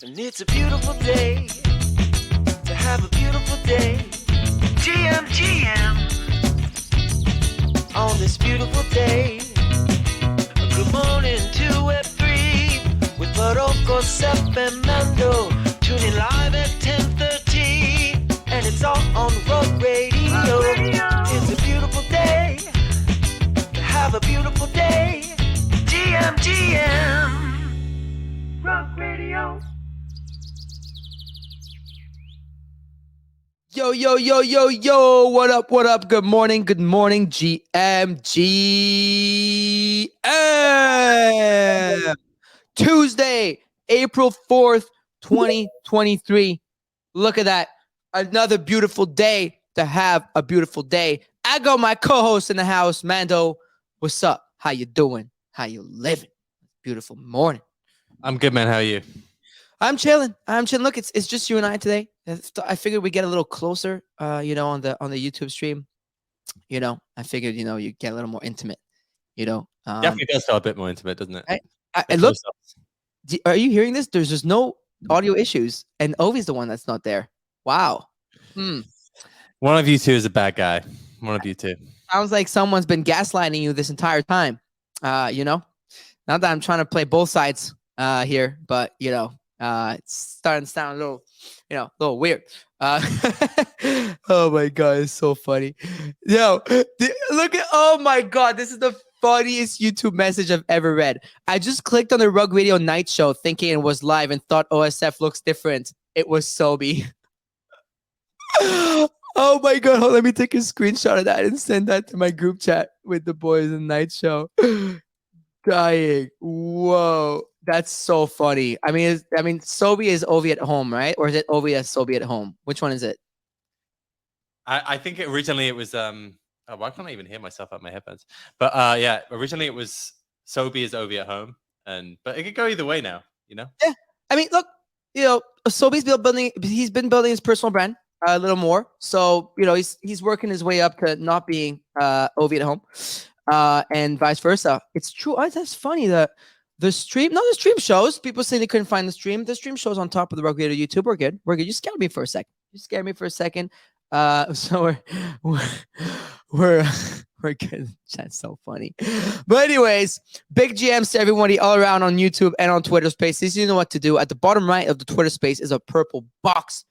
And it's a beautiful day to have a beautiful day. GM on this beautiful day. Good morning to Web3 with Barocco, Sep, and Mando. Tune in live at 10:30 and it's all on Rock Radio. It's a beautiful day to have a beautiful day. GM Rock Radio. Yo, what up? Good morning, GM. Tuesday, April 4th, 2023. Look at that. Another beautiful day to have a beautiful day. I got my co-host in the house, Mando. What's up? How you doing? How you living? Beautiful morning. I'm good, man. How are you? I'm chilling. Look, it's just you and I today. I figured we get a little closer, on the YouTube stream. I figured, you get a little more intimate. Definitely does feel a bit more intimate, doesn't it? I look. Are you hearing this? There's just no audio issues, and Ovi's the one that's not there. Wow. One of you two is a bad guy. One of you two. Sounds like someone's been gaslighting you this entire time. Not that I'm trying to play both sides here, but it's starting to sound a little weird. Oh my god, it's so funny. Look at, oh my god, this is the funniest YouTube message I've ever read. I just clicked on the Rug Radio Night Show thinking it was live and thought OSF looks different. It was Sobi. Oh my god, hold on, let me take a screenshot of that and send that to my group chat with the boys in the night show. Dying. Whoa. That's so funny. I mean, Sobi is Ovi at home, right? Or is it Ovi as Sobi at home? Which one is it? I think originally it was why can't I even hear myself at my headphones? But yeah, originally it was Sobi is Ovi at home, but it could go either way now, Yeah. I mean, look, Sobi's he's been building his personal brand a little more. So, he's working his way up to not being Ovi at home. And vice versa. It's true. Oh, that's funny that the stream shows. People say they couldn't find the stream. The stream shows on top of the Rock Radio YouTube. We're good. You scared me for a second. So we're good. That's so funny. But anyways, big GMs to everybody all around on YouTube and on Twitter Spaces. You know what to do. At the bottom right of the Twitter Space is a purple box.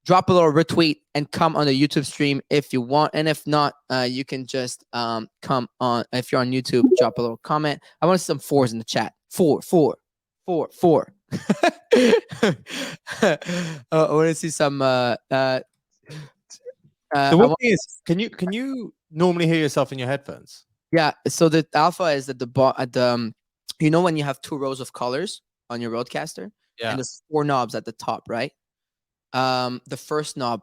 Drop a little retweet and come on the YouTube stream if you want. And if not, you can just come on. If you're on YouTube, drop a little comment. I want to see some fours in the chat. Four. I want to see some. The one thing is, can you normally hear yourself in your headphones? Yeah. So the alpha is at the when you have two rows of colors on your roadcaster, yeah, and there's four knobs at the top, right? The first knob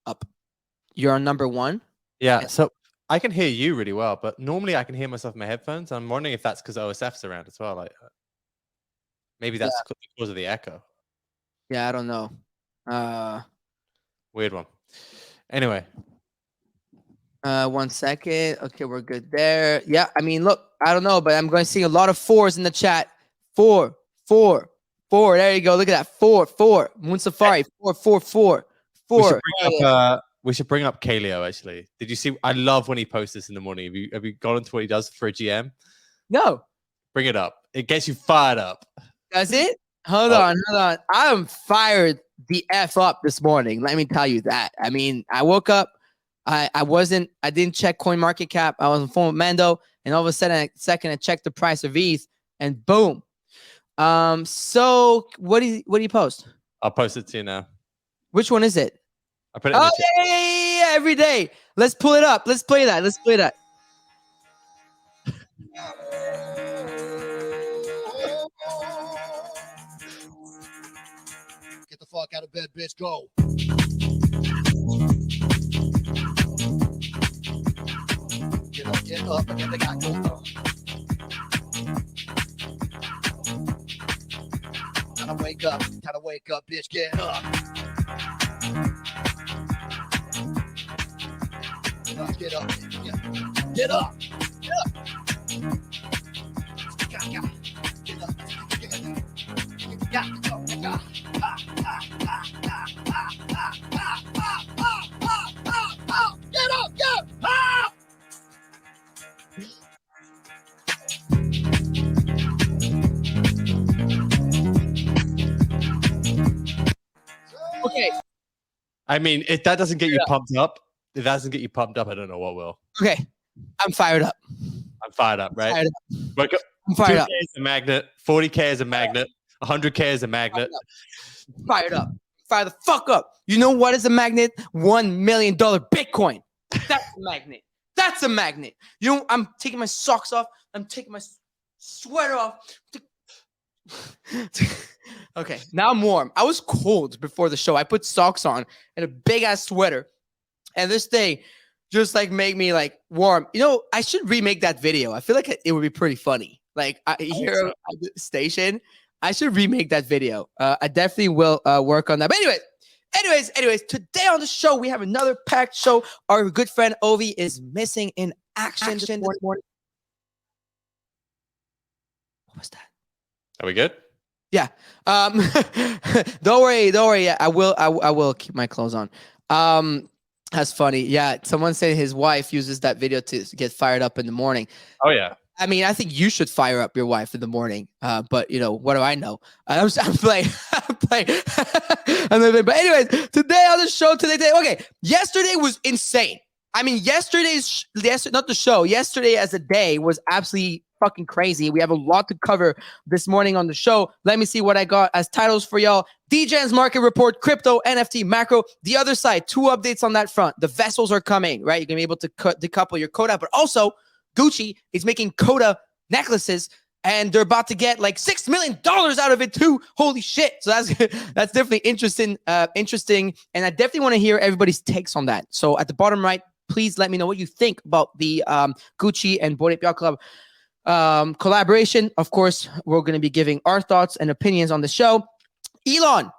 up. You're on number one. Yeah. So I can hear you really well, but normally I can hear myself in my headphones. I'm wondering if that's because OSF's around as well. Like maybe that's because of the echo. Yeah, I don't know. Weird one. Anyway. 1 second. Okay, we're good there. Yeah, I mean, look, I don't know, but I'm going to see a lot of fours in the chat. Four. There you go. Look at that. Four. Moon Safari. Four. We should bring up Kaleo, actually. Did you see? I love when he posts this in the morning. Have you gone into what he does for a GM? No. Bring it up. It gets you fired up. Does it? Hold on. I'm fired the F up this morning. Let me tell you that. I mean, I woke up. I didn't check CoinMarketCap. I was on the phone with Mando, and all of a sudden, I checked the price of ETH, and boom. So what do you post? I'll post it to you now. Which one is it? I put it in the chat. Yeah, every day. Let's pull it up. Let's play that. Get the fuck out of bed, bitch. Go. Get up, again, they got go. Time to wake up, bitch. Get up. Get up. Get up. Get up. Okay. I mean, if that doesn't get you pumped up, if that doesn't get you pumped up, I don't know what will. Okay. I'm fired up. I'm fired up, right? Fired up. Wake up. I'm fired 2K up. is a magnet. 40K is a magnet. 100K is a magnet. Fired up. Fire the fuck up. You know what is a magnet? $1 million Bitcoin. That's a magnet. That's a magnet. You know, I'm taking my socks off. I'm taking my sweater off. Okay, now I'm warm. I was cold before the show. I put socks on and a big ass sweater. And this thing just like made me like warm. You know, I should remake that video. I feel like it would be pretty funny. Like here at the station, I should remake that video. I definitely will work on that. But anyways, today on the show, we have another packed show. Our good friend Ovi is missing in action this morning. What was that? Are we good? Yeah. Don't worry. Yeah, I will keep my clothes on. That's funny. Yeah. Someone said his wife uses that video to get fired up in the morning. Oh yeah. I mean, I think you should fire up your wife in the morning. But you know, what do I know? I'm playing. But anyways, today on the show, okay, yesterday was insane. I mean, yesterday as a day was absolutely fucking crazy. We have a lot to cover this morning on the show. Let me see what I got as titles for y'all. DJ's market report, crypto, NFT, macro. The other side, 2 updates on that front. The vessels are coming, right? You're going to be able to decouple your quota, but also Gucci is making Coda necklaces, and they're about to get like $6 million out of it too. Holy shit! So that's definitely interesting. And I definitely want to hear everybody's takes on that. So at the bottom right, please let me know what you think about the Gucci and Bored Ape Club collaboration. Of course, we're going to be giving our thoughts and opinions on the show. Elon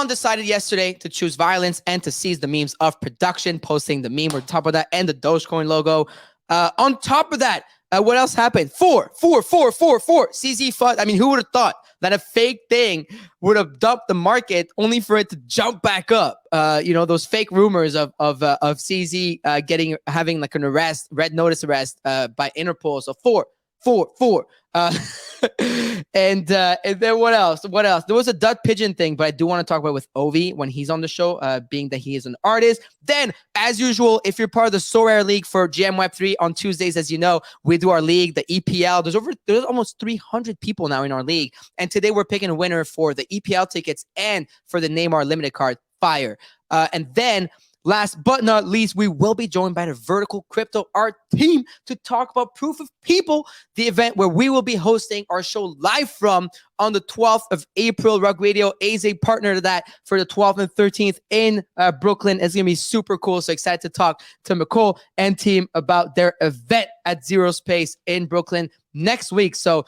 decided yesterday to choose violence and to seize the memes of production, posting the meme on top of that and the Dogecoin logo. On top of that, what else happened? 4. CZ FUD. I mean, who would have thought that a fake thing would have dumped the market only for it to jump back up? You know, those fake rumors of CZ having like an arrest, red notice arrest by Interpol. So 4. And then what else? There was a duck pigeon thing, but I do want to talk about it with Ovi when he's on the show, being that he is an artist. Then, as usual, if you're part of the Sorare League for GM Web3 on Tuesdays, as you know, we do our league, the EPL. There's almost 300 people now in our league, and today we're picking a winner for the EPL tickets and for the Neymar limited card. Fire. And then, last but not least, we will be joined by the Vertical Crypto Art team to talk about Proof of People, the event where we will be hosting our show live from on the 12th of April. Rug Radio is a partner to that for the 12th and 13th in Brooklyn. It's going to be super cool. So excited to talk to McCall and team about their event at Zero Space in Brooklyn next week. So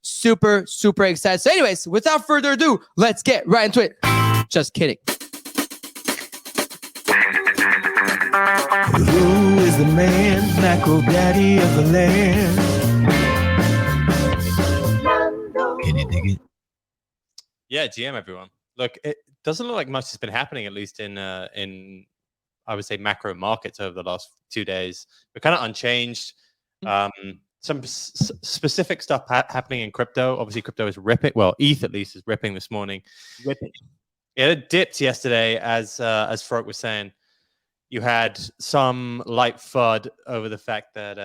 super, super excited. So anyways, without further ado, let's get right into it. Just kidding. Who is the man, macro daddy of the land? Can you dig it? Yeah, GM everyone. Look, it doesn't look like much has been happening, at least in I would say macro markets over the last 2 days. We're kind of unchanged. Some specific stuff happening in crypto. Obviously, crypto is ripping. Well, ETH at least is ripping this morning. Ripping. Yeah, it dipped yesterday, as Farok was saying. You had some light FUD over the fact that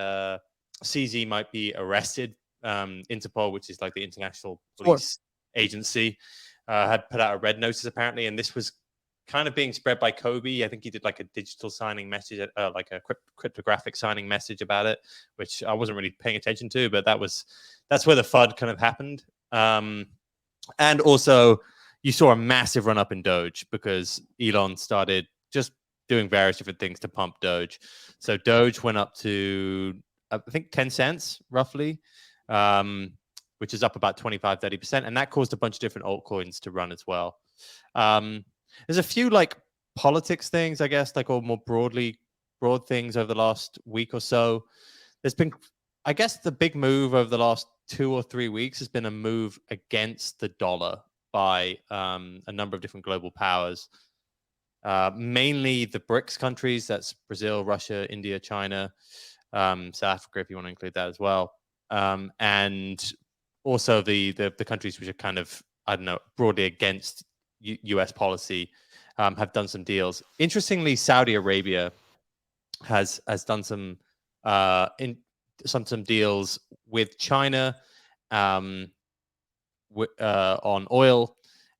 CZ might be arrested. Interpol, which is like the international police agency, had put out a red notice apparently, and this was kind of being spread by Kobe. I think he did like a digital signing message, like a cryptographic signing message about it, which I wasn't really paying attention to, but that's where the FUD kind of happened. And also, you saw a massive run up in Doge because Elon started just doing various different things to pump Doge. So Doge went up to, I think, 10 cents roughly, which is up about 25-30%. And that caused a bunch of different altcoins to run as well. There's a few like politics things, I guess, like, or more broad things over the last week or so. There's been, I guess, the big move over the last 2 or 3 weeks has been a move against the dollar by a number of different global powers. Mainly the BRICS countries, that's Brazil, Russia, India, China, South Africa, if you want to include that as well. And also the countries which are kind of, I don't know, broadly against U.S. policy, have done some deals. Interestingly, Saudi Arabia has done some deals with China on oil,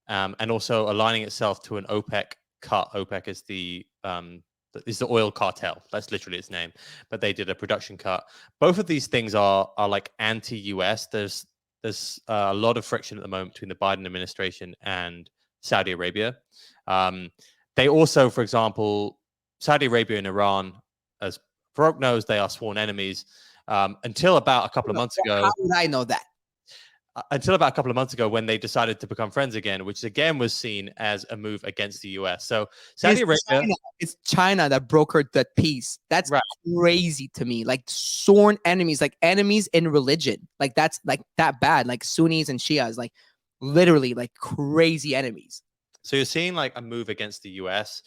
and also aligning itself to an OPEC cut. OPEC is the oil cartel. That's literally its name. But they did a production cut. Both of these things are like anti-US. There's a lot of friction at the moment between the Biden administration and Saudi Arabia. They also, for example, Saudi Arabia and Iran, as Farouk knows, they are sworn enemies. Until about a couple of months ago. How would I know that? Until about a couple of months ago, when they decided to become friends again, which again was seen as a move against the US. So Saudi Arabia, it's China that brokered that peace. That's right. Crazy to me. Like sworn enemies, like enemies in religion. Like that's like that bad. Like Sunnis and Shias, like literally like crazy enemies. So you're seeing like a move against the US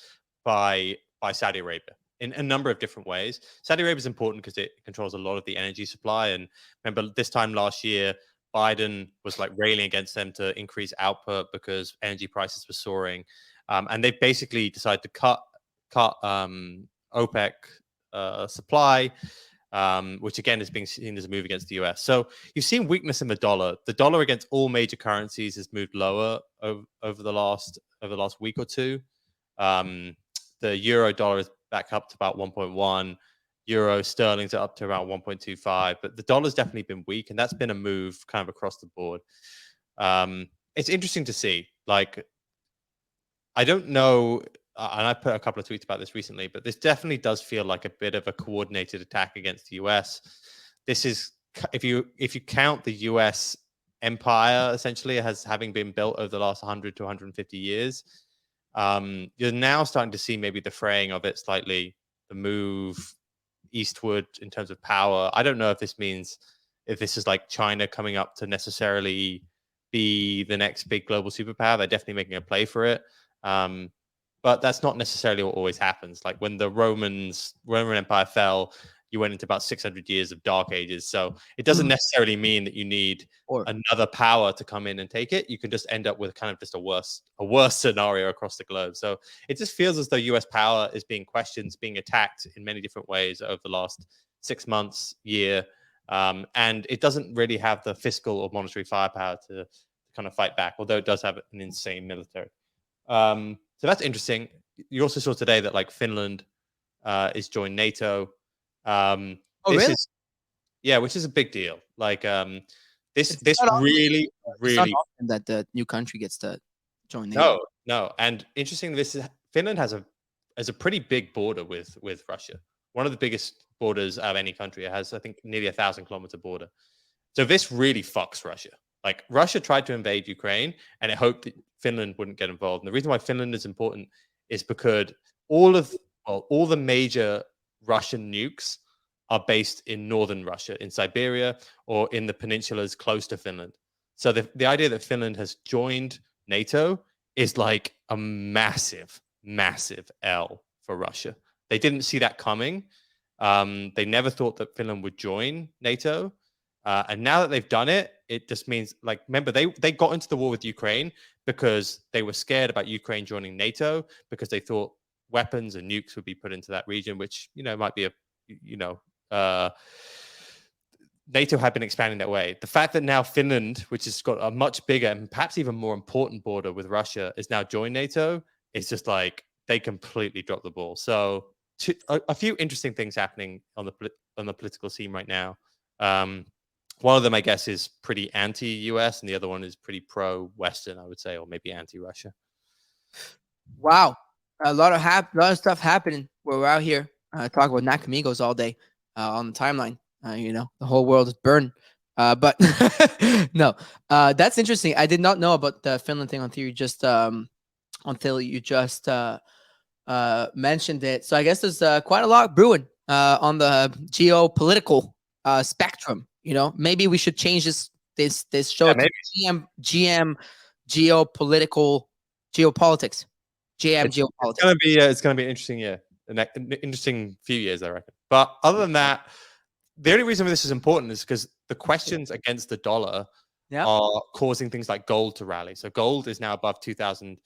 by Saudi Arabia in a number of different ways. Saudi Arabia is important because it controls a lot of the energy supply. And remember, this time last year, Biden was like railing against them to increase output because energy prices were soaring, and they basically decided to cut OPEC supply, which again is being seen as a move against the US. So you've seen weakness in the dollar. The dollar against all major currencies has moved lower over the last week or two. The euro dollar is back up to about 1.1. Euro sterling's up to around 1.25, but the dollar's definitely been weak, and that's been a move kind of across the board. It's interesting to see. Like, I don't know, and I put a couple of tweets about this recently, but this definitely does feel like a bit of a coordinated attack against the US. This is, if you count the US empire essentially as having been built over the last 100 to 150 years, you're now starting to see maybe the fraying of it slightly, the move eastward in terms of power. I don't know if this is like China coming up to necessarily be the next big global superpower. They're definitely making a play for it. But that's not necessarily what always happens. Like when the Roman Empire fell, you went into about 600 years of dark ages. So it doesn't necessarily mean that you need another power to come in and take it. You can just end up with kind of just a worse scenario across the globe. So it just feels as though US power is being questioned, being attacked in many different ways over the last 6 months, year. And it doesn't really have the fiscal or monetary firepower to kind of fight back, although it does have an insane military. So that's interesting. You also saw today that like Finland is joined NATO. Really? Which is a big deal. Like this really it's not often that the new country gets to join NATO. No. And interesting, Finland has a pretty big border with Russia. One of the biggest borders of any country. It has, I think, nearly 1,000-kilometer border. So this really fucks Russia. Like Russia tried to invade Ukraine, and it hoped that Finland wouldn't get involved. And the reason why Finland is important is because all the major Russian nukes are based in northern Russia, in Siberia, or in the peninsulas close to Finland. So the idea that Finland has joined NATO is like a massive, massive L for Russia. They didn't see that coming. They never thought that Finland would join NATO. And now that they've done it, it just means, like, remember, they got into the war with Ukraine because they were scared about Ukraine joining NATO, because they thought weapons and nukes would be put into that region, which, might be NATO had been expanding that way. The fact that now Finland, which has got a much bigger and perhaps even more important border with Russia, is now joined NATO, it's just like they completely dropped the ball. So a few interesting things happening on the political scene right now. One of them, I guess, is pretty anti-US, and the other one is pretty pro-Western, I would say, or maybe anti-Russia. Wow, a lot of stuff happening. We're out here talking about Nakamigos all day on the timeline. The whole world is burned. But no, that's interesting. I did not know about the Finland thing until you just mentioned it. So I guess there's quite a lot brewing on the geopolitical spectrum. Maybe we should change this show to GM geopolitics. GM geopolitics. It's gonna be an interesting year, an interesting few years, I reckon. But other than that, the only reason this is important is because the questions against the dollar are causing things like gold to rally. So gold is now above $2,000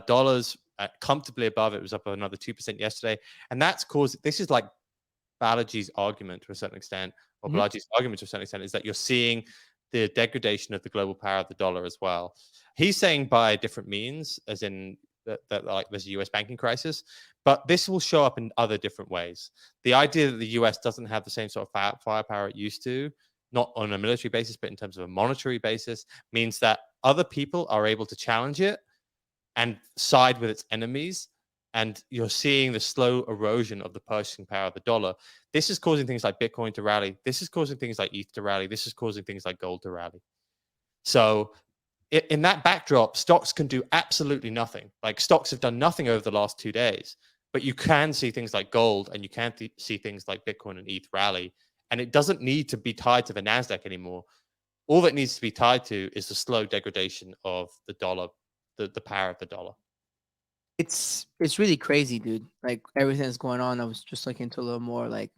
Dollars comfortably above. It was up another 2% yesterday. And that's caused, this is like Balaji's argument to a certain extent, or Balaji's argument to a certain extent, is that you're seeing the degradation of the global power of the dollar as well. He's saying by different means, as in that like there's a US banking crisis, but this will show up in other different ways. The idea that the US doesn't have the same sort of firepower it used to, not on a military basis, but in terms of a monetary basis, means that other people are able to challenge it and side with its enemies. And you're seeing the slow erosion of the purchasing power of the dollar. This is causing things like Bitcoin to rally. This is causing things like ETH to rally. This is causing things like gold to rally. So in that backdrop, stocks can do absolutely nothing. Like stocks have done nothing over the last 2 days, but you can see things like gold and you can see things like Bitcoin and ETH rally. And it doesn't need to be tied to the NASDAQ anymore. All that needs to be tied to is the slow degradation of the dollar, the power of the dollar. It's really crazy, dude. Like everything that's going on. I was just looking into a little more like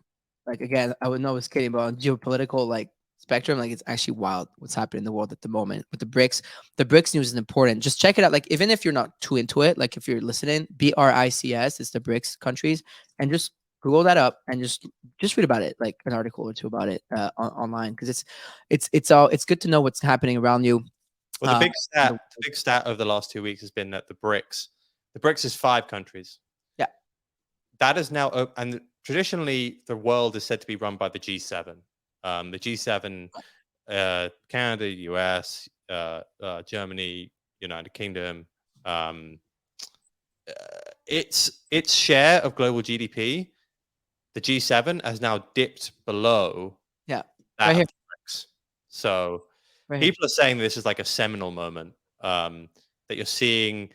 again, I would know I was kidding, but on geopolitical like spectrum, like it's actually wild what's happening in the world at the moment with the BRICS. The BRICS news is important. Just check it out. Like even if you're not too into it, like if you're listening, BRICS is the BRICS countries, and just Google that up and just read about it, like an article or two about it online, because it's good to know what's happening around you. Well, the big stat over the last 2 weeks has been that the BRICS is 5 countries. Yeah. That is now, and traditionally the world is said to be run by the G7. The G7, Canada, US, Germany, United Kingdom, its share of global GDP, the G7 has now dipped below that right here. of the BRICS. So people are saying this is like a seminal moment, that you're seeing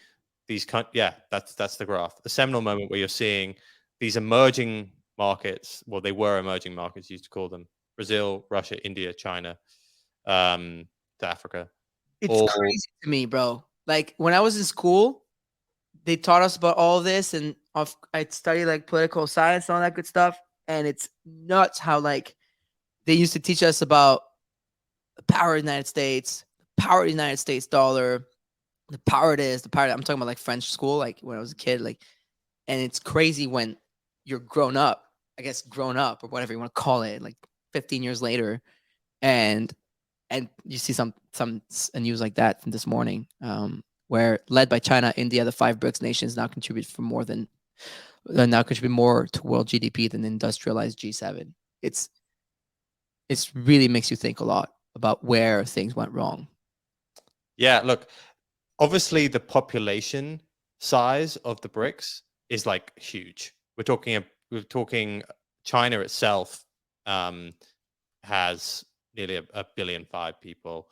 these that's the graph. A seminal moment where you're seeing these emerging markets. Well, they were emerging markets, used to call them Brazil, Russia, India, China, to Africa. It's crazy to me, bro. Like when I was in school, they taught us about all this, and I'd study like political science and all that good stuff. And it's nuts how like they used to teach us about the power of the United States, the power of the United States dollar, the power it is, the power. I'm talking about like French school, like when I was a kid, like, and it's crazy when you're grown up, or whatever you want to call it, like 15 years later, and you see some news like that from this morning, where led by China, India, the 5 BRICS nations now contribute more to world GDP than the industrialized G7. It's really makes you think a lot about where things went wrong. Yeah, look. Obviously, the population size of the BRICS is like huge. We're talking China itself has nearly a billion 5 people.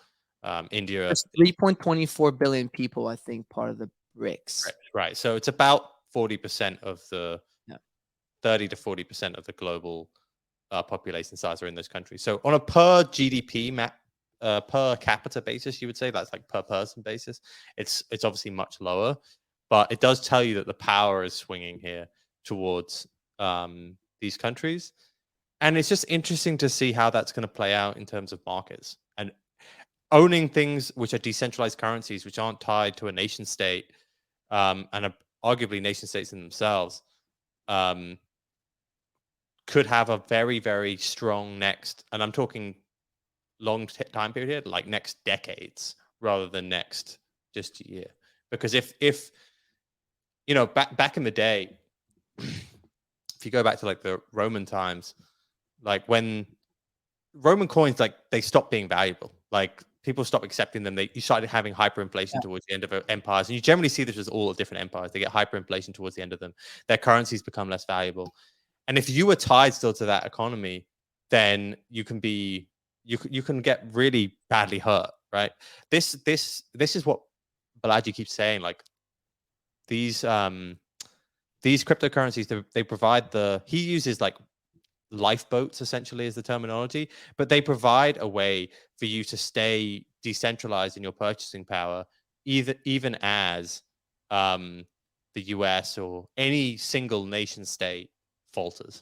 India, there's 3.24 billion people, I think, part of the BRICS. Right. So it's about 40% of the 30 to 40% of the global population size are in those countries. So on a per GDP per capita basis, you would say that's like per person basis. It's obviously much lower, but it does tell you that the power is swinging here towards these countries, and it's just interesting to see how that's going to play out in terms of markets and owning things which are decentralized currencies, which aren't tied to a nation state, and are arguably nation states in themselves. Could have a very, very strong next, and I'm talking long time period, like next decades rather than next just a year. Because if back in the day, if you go back to like the Roman times, like when Roman coins, like they stopped being valuable, like people stopped accepting them. You started having hyperinflation towards the end of empires, and you generally see this with all the different empires. They get hyperinflation towards the end of them. Their currencies become less valuable, and if you were tied still to that economy, then you can get really badly hurt, right? This is what Balaji keeps saying. Like these cryptocurrencies, they provide he uses like lifeboats essentially as the terminology, but they provide a way for you to stay decentralized in your purchasing power, even as the US or any single nation state falters.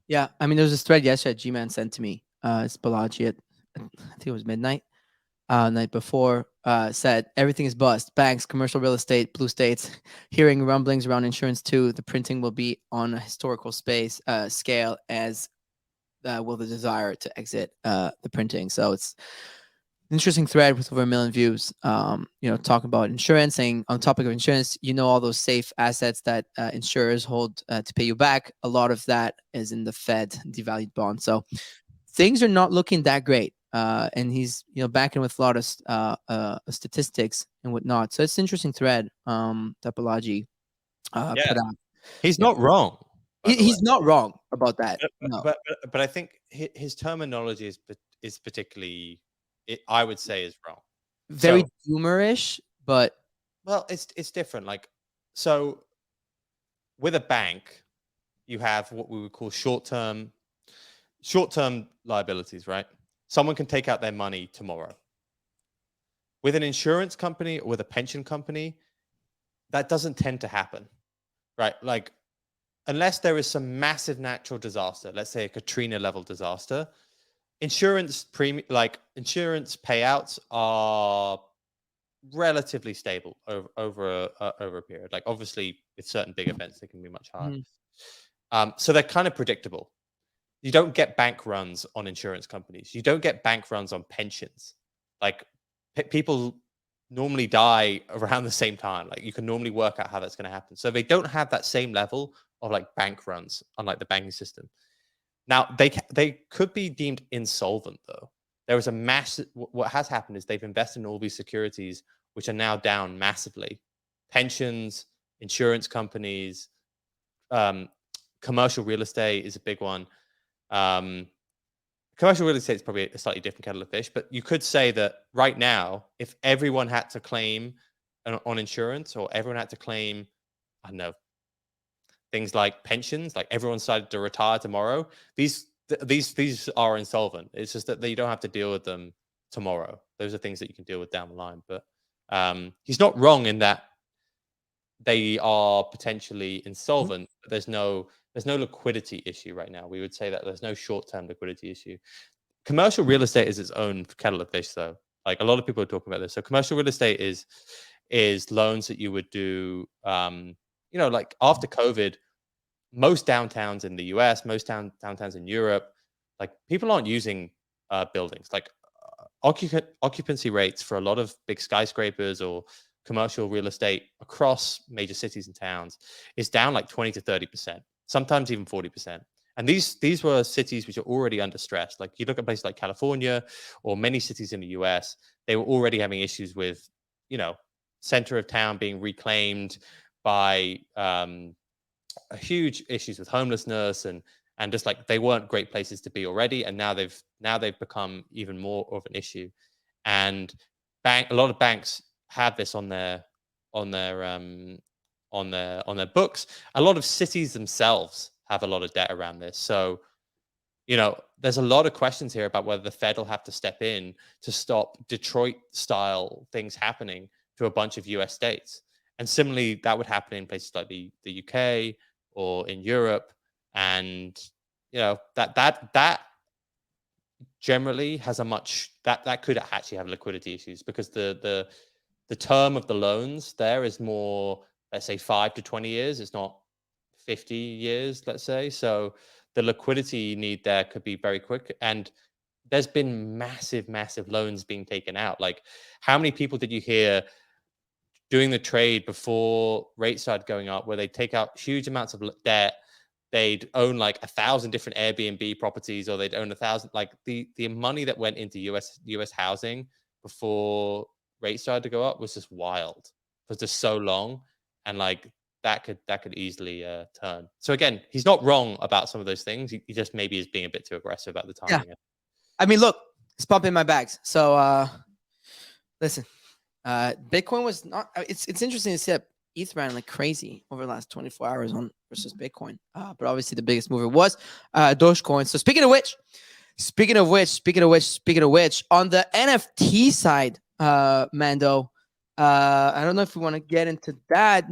Yeah, I mean, there was this thread yesterday G-Man sent to me. It's Balaji at, I think it was midnight. night before, said everything is bust. Banks, commercial real estate, blue states. Hearing rumblings around insurance too. The printing will be on a historical scale, as will the desire to exit the printing. So it's an interesting thread with over 1 million views. Talking about insurance, saying on topic of insurance, all those safe assets that insurers hold to pay you back. A lot of that is in the Fed devalued bond. So things are not looking that great. And he's backing with a lot of statistics and whatnot. So it's an interesting thread that Balaji put out. He's not wrong. He's not wrong about that. But I think his terminology is particularly, I would say, is wrong. Very doomerish, but it's different. Like, so with a bank, you have what we would call short-term liabilities, right? Someone can take out their money tomorrow. With an insurance company or with a pension company, that doesn't tend to happen, right? Like, unless there is some massive natural disaster, let's say a Katrina level disaster, insurance payouts are relatively stable over a period. Like, obviously, with certain big events, they can be much higher. So they're kind of predictable. You don't get bank runs on insurance companies. You don't get bank runs on pensions. Like, people normally die around the same time. Like, you can normally work out how that's going to happen. So they don't have that same level of like bank runs, unlike the banking system. Now, they could be deemed insolvent, though. There was a massive. What has happened is they've invested in all these securities, which are now down massively. Pensions, insurance companies, commercial real estate is a big one. Commercial real estate is probably a slightly different kettle of fish, but you could say that right now, if everyone had to claim on insurance, or everyone had to claim, I don't know, things like pensions, like everyone decided to retire tomorrow, these are insolvent. It's just that you don't have to deal with them tomorrow. Those are things that you can deal with down the line. But he's not wrong in that they are potentially insolvent. But there's no liquidity issue right now. We would say that there's no short-term liquidity issue. Commercial real estate is its own kettle of fish, though. Like, a lot of people are talking about this. So commercial real estate is loans that you would do. Like after COVID, most downtowns in the US, most downtowns in Europe, like, people aren't using buildings. Like, occupancy rates for a lot of big skyscrapers or commercial real estate across major cities and towns is down like 20 to 30%, sometimes even 40%. And these were cities which are already under stress. Like, you look at places like California or many cities in the US, they were already having issues with, center of town being reclaimed by huge issues with homelessness and just like they weren't great places to be already, and now they've become even more of an issue. And a lot of banks have this on their books. A lot of cities themselves have a lot of debt around this. So, there's a lot of questions here about whether the Fed will have to step in to stop Detroit-style things happening to a bunch of US states. And similarly, that would happen in places like the UK or in Europe. And, that generally has that could actually have liquidity issues, because the term of the loans there is more, let's say, 5 to 20 years. It's not 50 years, let's say. So the liquidity need there could be very quick. And there's been massive loans being taken out. Like, how many people did you hear doing the trade before rates started going up, where they take out huge amounts of debt? They'd own like 1,000 different Airbnb properties, or they'd own 1,000. Like, the money that went into US housing before rates started to go up was just wild for just so long. And like, that could easily turn. So again, he's not wrong about some of those things. He just maybe is being a bit too aggressive at the timing. Yeah. I mean, look, it's pumping my bags. So listen, Bitcoin was not. It's interesting to see that ETH ran like crazy over the last 24 hours on versus Bitcoin. But obviously the biggest mover was Dogecoin. So speaking of which, on the NFT side, Mando, I don't know if we want to get into that.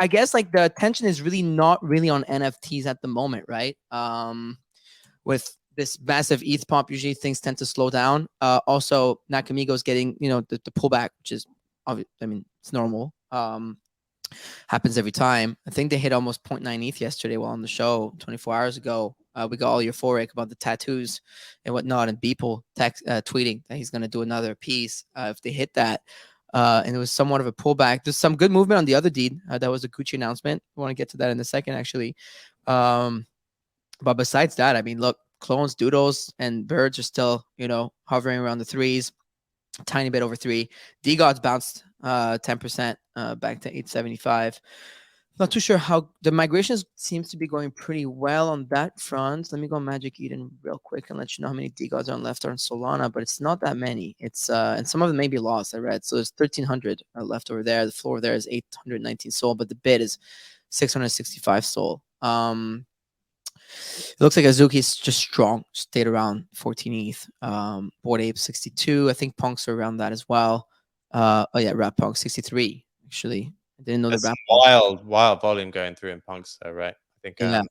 I guess like the attention is really not really on NFTs at the moment, right? With this massive ETH pump, usually things tend to slow down. Also, Nakamigo's getting, the pullback, which is obvious. I mean, it's normal. Happens every time. I think they hit almost 0.9 ETH yesterday while on the show 24 hours ago. We got all euphoric about the tattoos and whatnot, and Beeple tweeting that he's going to do another piece if they hit that. And it was somewhat of a pullback. There's some good movement on the other deed. That was a Gucci announcement. I want to get to that in a second, actually. But besides that, I mean, look, clones, doodles, and birds are still, hovering around the threes, a tiny bit over 3. DGOD's bounced 10% back to 875. Not too sure how the migrations seems to be going pretty well on that front. Let me go Magic Eden real quick and let you know how many DGODs are left on Solana, but it's not that many. It's and some of them may be lost. I read so there's 1,300 left over there. The floor there is 819 SOL, but the bid is 665 SOL. It looks like Azuki's just strong, stayed around 14 ETH. Bored Ape 62. I think Punks are around that as well. Oh yeah, Rap Punk 63 actually. I didn't know That's the Rap wild volume going through in Punks, though, right? I think. Yeah.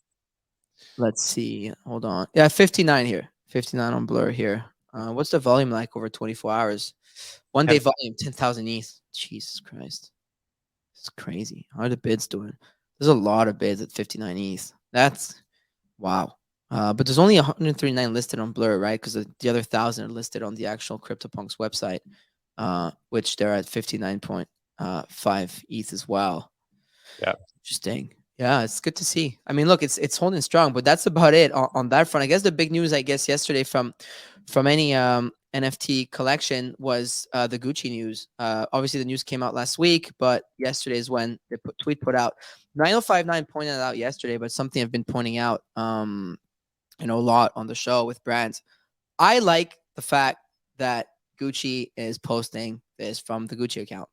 Let's see. Hold on. Yeah, 59 here. 59 on Blur here. What's the volume like over 24 hours? One day volume 10,000 ETH. Jesus Christ, it's crazy. How are the bids doing? There's a lot of bids at 59 ETH. That's wow. But there's only 139 listed on Blur, right? Because the other 1,000 are listed on the actual CryptoPunks website, which they're at 59.5 ETH as well. Yeah, interesting. Yeah, it's good to see. I mean, look, it's holding strong, but that's about it on that front. I guess the big news, yesterday from any NFT collection was the Gucci news. Obviously, the news came out last week, but yesterday is when the tweet put out. 9059 pointed it out yesterday, but something I've been pointing out, a lot on the show with brands. I like the fact that Gucci is posting this from the Gucci account.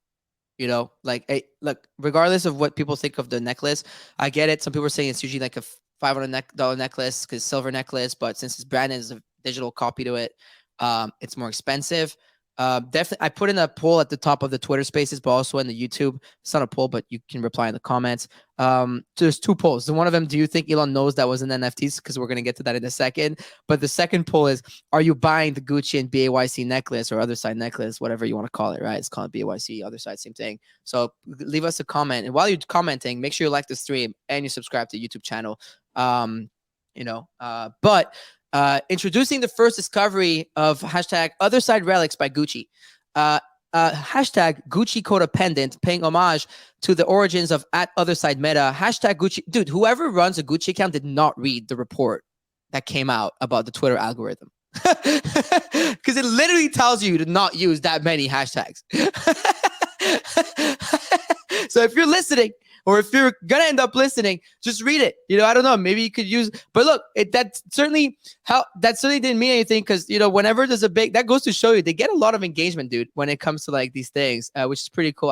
Hey, look, regardless of what people think of the necklace, I get it. Some people are saying it's usually like a $500 necklace because silver necklace, but since it's branded as a digital copy to it, it's more expensive. Definitely, I put in a poll at the top of the Twitter Spaces, but also in the YouTube. It's not a poll, but you can reply in the comments. So there's 2 polls. So one of them, do you think Elon knows that was an NFTs? Because we're going to get to that in a second. But the second poll is, are you buying the Gucci and BAYC necklace or other side necklace, whatever you want to call it, right? It's called BAYC, other side, same thing. So leave us a comment. And while you're commenting, make sure you like the stream and you subscribe to the YouTube channel. Introducing the first discovery of hashtag other side relics by Gucci. Hashtag Gucci codependent, paying homage to the origins of at other side meta. Hashtag Gucci. Dude, whoever runs a Gucci account did not read the report that came out about the Twitter algorithm. Because it literally tells you to not use that many hashtags. So if you're listening, or if you're gonna end up listening, just read it. I don't know. Maybe you could use. But look, that certainly didn't mean anything because whenever there's a big, that goes to show you they get a lot of engagement, dude, when it comes to like these things, which is pretty cool.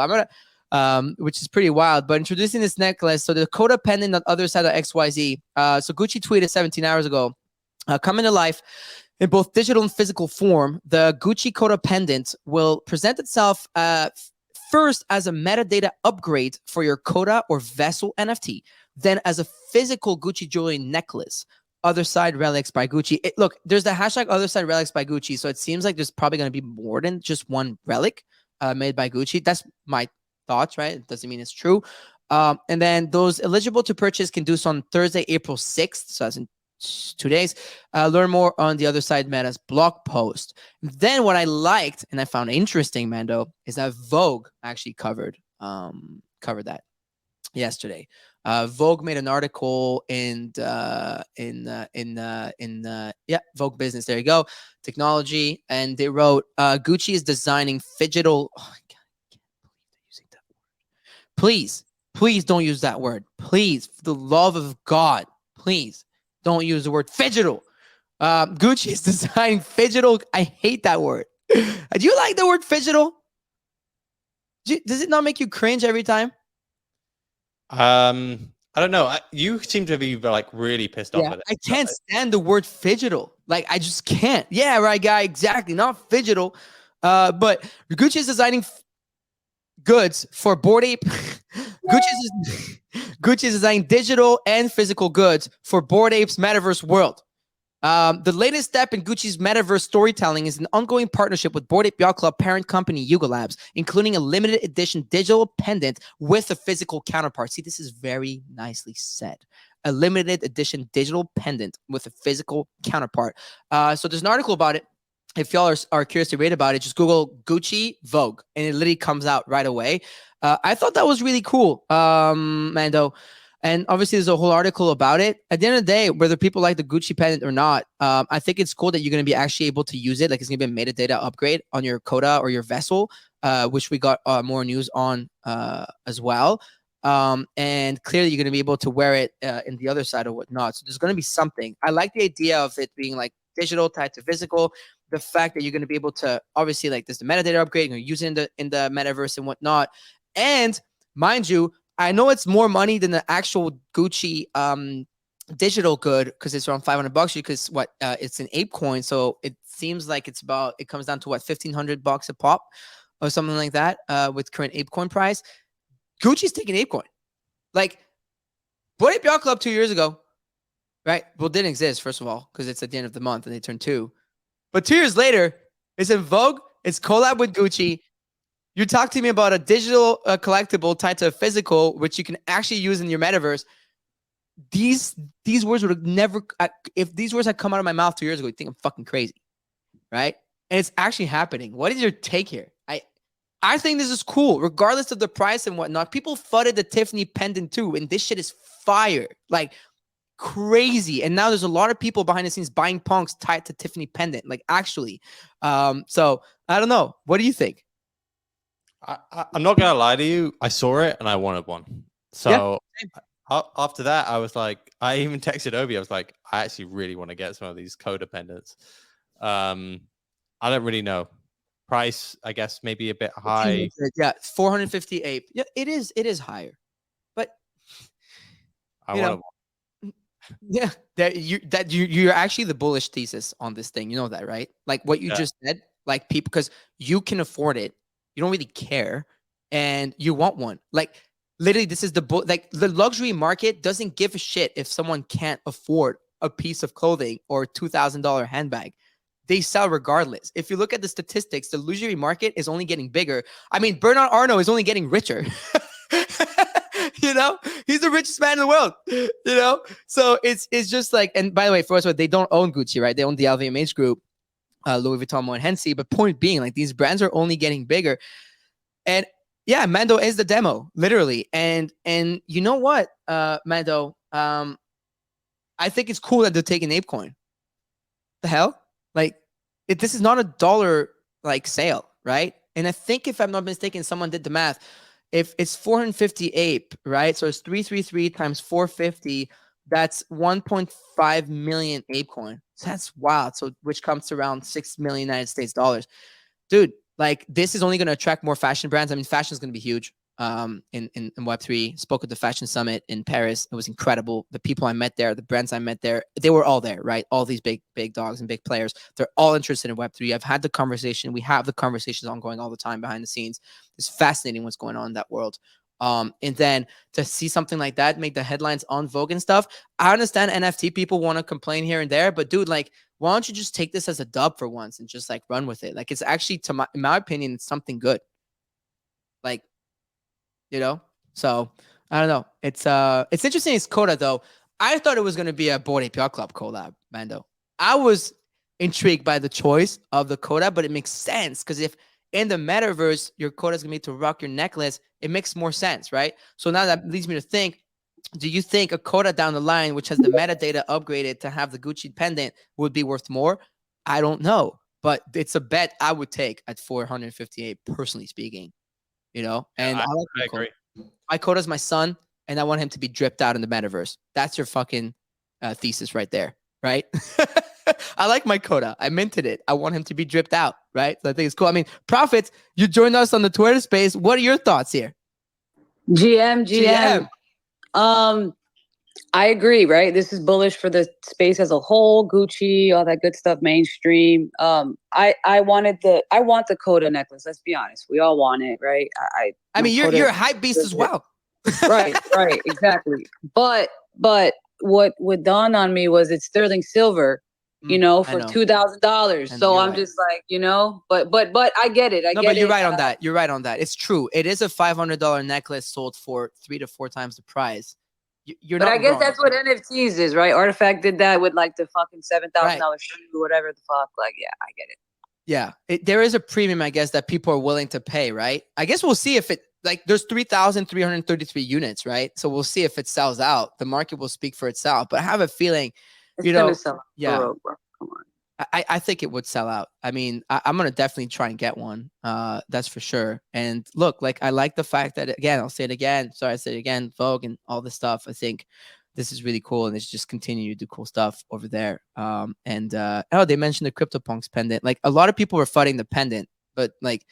Which is pretty wild. But introducing this necklace, so the codependent on other side of XYZ. So Gucci tweeted 17 hours ago, coming to life in both digital and physical form. The Gucci codependent will present itself first as a metadata upgrade for your Coda or Vessel NFT, then as a physical Gucci jewelry necklace. Other side relics by Gucci. Look, there's the hashtag other side relics by Gucci, so it seems like there's probably going to be more than just one relic made by Gucci. That's my thoughts, right? It doesn't mean it's true. And then those eligible to purchase can do so on Thursday, April 6th. So that's in 2 days. Learn more on the other side meta's blog post. Then what I liked and I found interesting, Mando, is that Vogue actually covered that yesterday. Vogue made an article in Vogue Business. There you go, technology, and they wrote Gucci is designing phygital. Oh my God, I can't believe they're using that word. Please don't use that word. Please, for the love of God, please. Don't use the word phygital. Gucci is designing phygital. I hate that word. Do you like the word phygital? Does it not make you cringe every time? I don't know. You seem to be like really pissed off at it. I can't stand the word phygital. Like, I just can't. Yeah, right, guy. Exactly. Not phygital. But Gucci is designing goods for Bored Ape. Gucci is designing digital and physical goods for Bored Ape's metaverse world. The latest step in Gucci's metaverse storytelling is an ongoing partnership with Bored Ape Yacht Club parent company Yuga Labs, including a limited edition digital pendant with a physical counterpart. See, this is very nicely said. A limited edition digital pendant with a physical counterpart. So there's an article about it. If y'all are curious to read about it, just Google Gucci Vogue, and it literally comes out right away. I thought that was really cool, Mando. And obviously, there's a whole article about it. At the end of the day, whether people like the Gucci pendant or not, I think it's cool that you're going to be actually able to use it. Like, it's going to be a metadata upgrade on your Coda or your vessel, which we got more news on as well. And clearly, you're going to be able to wear it in the other side or whatnot. So there's going to be something. I like the idea of it being like digital tied to physical. The fact that you're going to be able to, obviously, like, there's the metadata upgrade, you're using it in the metaverse and whatnot. And mind you, I know it's more money than the actual Gucci digital good, because it's around $500 because it's an ape coin. So it seems like it comes down to $1,500 a pop or something like that with current ape coin price. Gucci's taking ape coin. Like, Bored Ape Yacht Club 2 years ago, right? Well, didn't exist, first of all, because it's at the end of the month and they turned 2. But 2 years later, it's in Vogue. It's collab with Gucci. You talk to me about a digital collectible tied to a physical, which you can actually use in your metaverse. These words would have never, if these words had come out of my mouth 2 years ago, you'd think I'm fucking crazy, right? And it's actually happening. What is your take here? I think this is cool, regardless of the price and whatnot. People fudded the Tiffany pendant too, and this shit is fire, like crazy. And now there's a lot of people behind the scenes buying punks tied to Tiffany pendant, like actually. So I don't know. What do you think? I'm not gonna lie to you. I saw it and I wanted one. So after that, I was like, I even texted Obi. I was like, I actually really want to get some of these Coda pendants. I don't really know. Price, I guess, maybe a bit high. Yeah, 458. Yeah, it is higher, but I want one. Yeah, you're actually the bullish thesis on this thing. You know that, right? Like what you just said. Like, people, because you can afford it. You don't really care, and you want one. Like, literally, this is the luxury market doesn't give a shit if someone can't afford a piece of clothing or $2,000 handbag. They sell regardless. If you look at the statistics, the luxury market is only getting bigger. I mean, Bernard Arnault is only getting richer. You know, he's the richest man in the world. You know, so it's just like. And by the way, for us, they don't own Gucci, right? They own the LVMH group. Louis Vuitton, Moët Hennessy, but point being, like, these brands are only getting bigger, and yeah, Mando is the demo, literally, and you know what, Mando, I think it's cool that they're taking ApeCoin. The hell, like, this is not a dollar like sale, right? And I think, if I'm not mistaken, someone did the math. If it's 450 ape, right? So it's 333 times 450. That's 1.5 million ApeCoin. So that's wild. So, which comes to around 6 million United States dollars. Dude, like, this is only going to attract more fashion brands. I mean, fashion is going to be huge in Web3. Spoke at the fashion summit in Paris. It was incredible. The people I met there, the brands I met there, they were all there, right? All these big dogs and big players. They're all interested in Web3. I've had the conversation. We have the conversations ongoing all the time behind the scenes. It's fascinating what's going on in that world. And then to see something like that make the headlines on Vogue and stuff, I understand NFT people want to complain here and there, but dude, like, why don't you just take this as a dub for once and just like run with it? Like, it's actually, in my opinion, it's something good. Like, you know, so I don't know. It's interesting. It's Coda though. I thought it was going to be a Bored Ape Yacht Club collab, Mando. I was intrigued by the choice of the Coda, but it makes sense because if in the metaverse, your Coda is going to be to rock your necklace, it makes more sense, right? So now that leads me to think, do you think a Coda down the line, which has the metadata upgraded to have the Gucci pendant, would be worth more? I don't know, but it's a bet I would take at 458, personally speaking, you know? And I agree. My Coda's my son, and I want him to be dripped out in the metaverse. That's your fucking thesis right there, right? I like my Coda. I minted it. I want him to be dripped out, right? So I think it's cool. I mean, Profits, you joined us on the Twitter space. What are your thoughts here? GM. I agree, right? This is bullish for the space as a whole. Gucci, all that good stuff, mainstream. I want the Coda necklace. Let's be honest. We all want it, right? I mean, you're a hype beast as well. right, exactly. But what dawned on me was it's sterling silver. you know, I for know. $2,000. And So you're I'm right. just like, you know, but I get it. I No, get but you're it. right on that. You're right on that. It's true. It is a $500 necklace sold for 3 to 4 times the price. You're But not I guess wrong. that's what NFTs is, right? Artifact did that with like the fucking $7,000 Right. shoe, whatever the fuck. Like, yeah, I get it. Yeah, there is a premium, I guess, that people are willing to pay, right? I guess we'll see if it there's 3,333 units, right? So we'll see if it sells out. The market will speak for itself. But I have a feeling, It's you gonna know, sell out the yeah, road, bro. Come on. I think it would sell out. I mean, I'm gonna definitely try and get one. That's for sure. And look, like I like the fact that again, I'll say it again. Sorry, I say it again. Vogue and all this stuff. I think this is really cool, and it's just continue to do cool stuff over there. And oh, they mentioned the CryptoPunks pendant. Like a lot of people were fighting the pendant, but like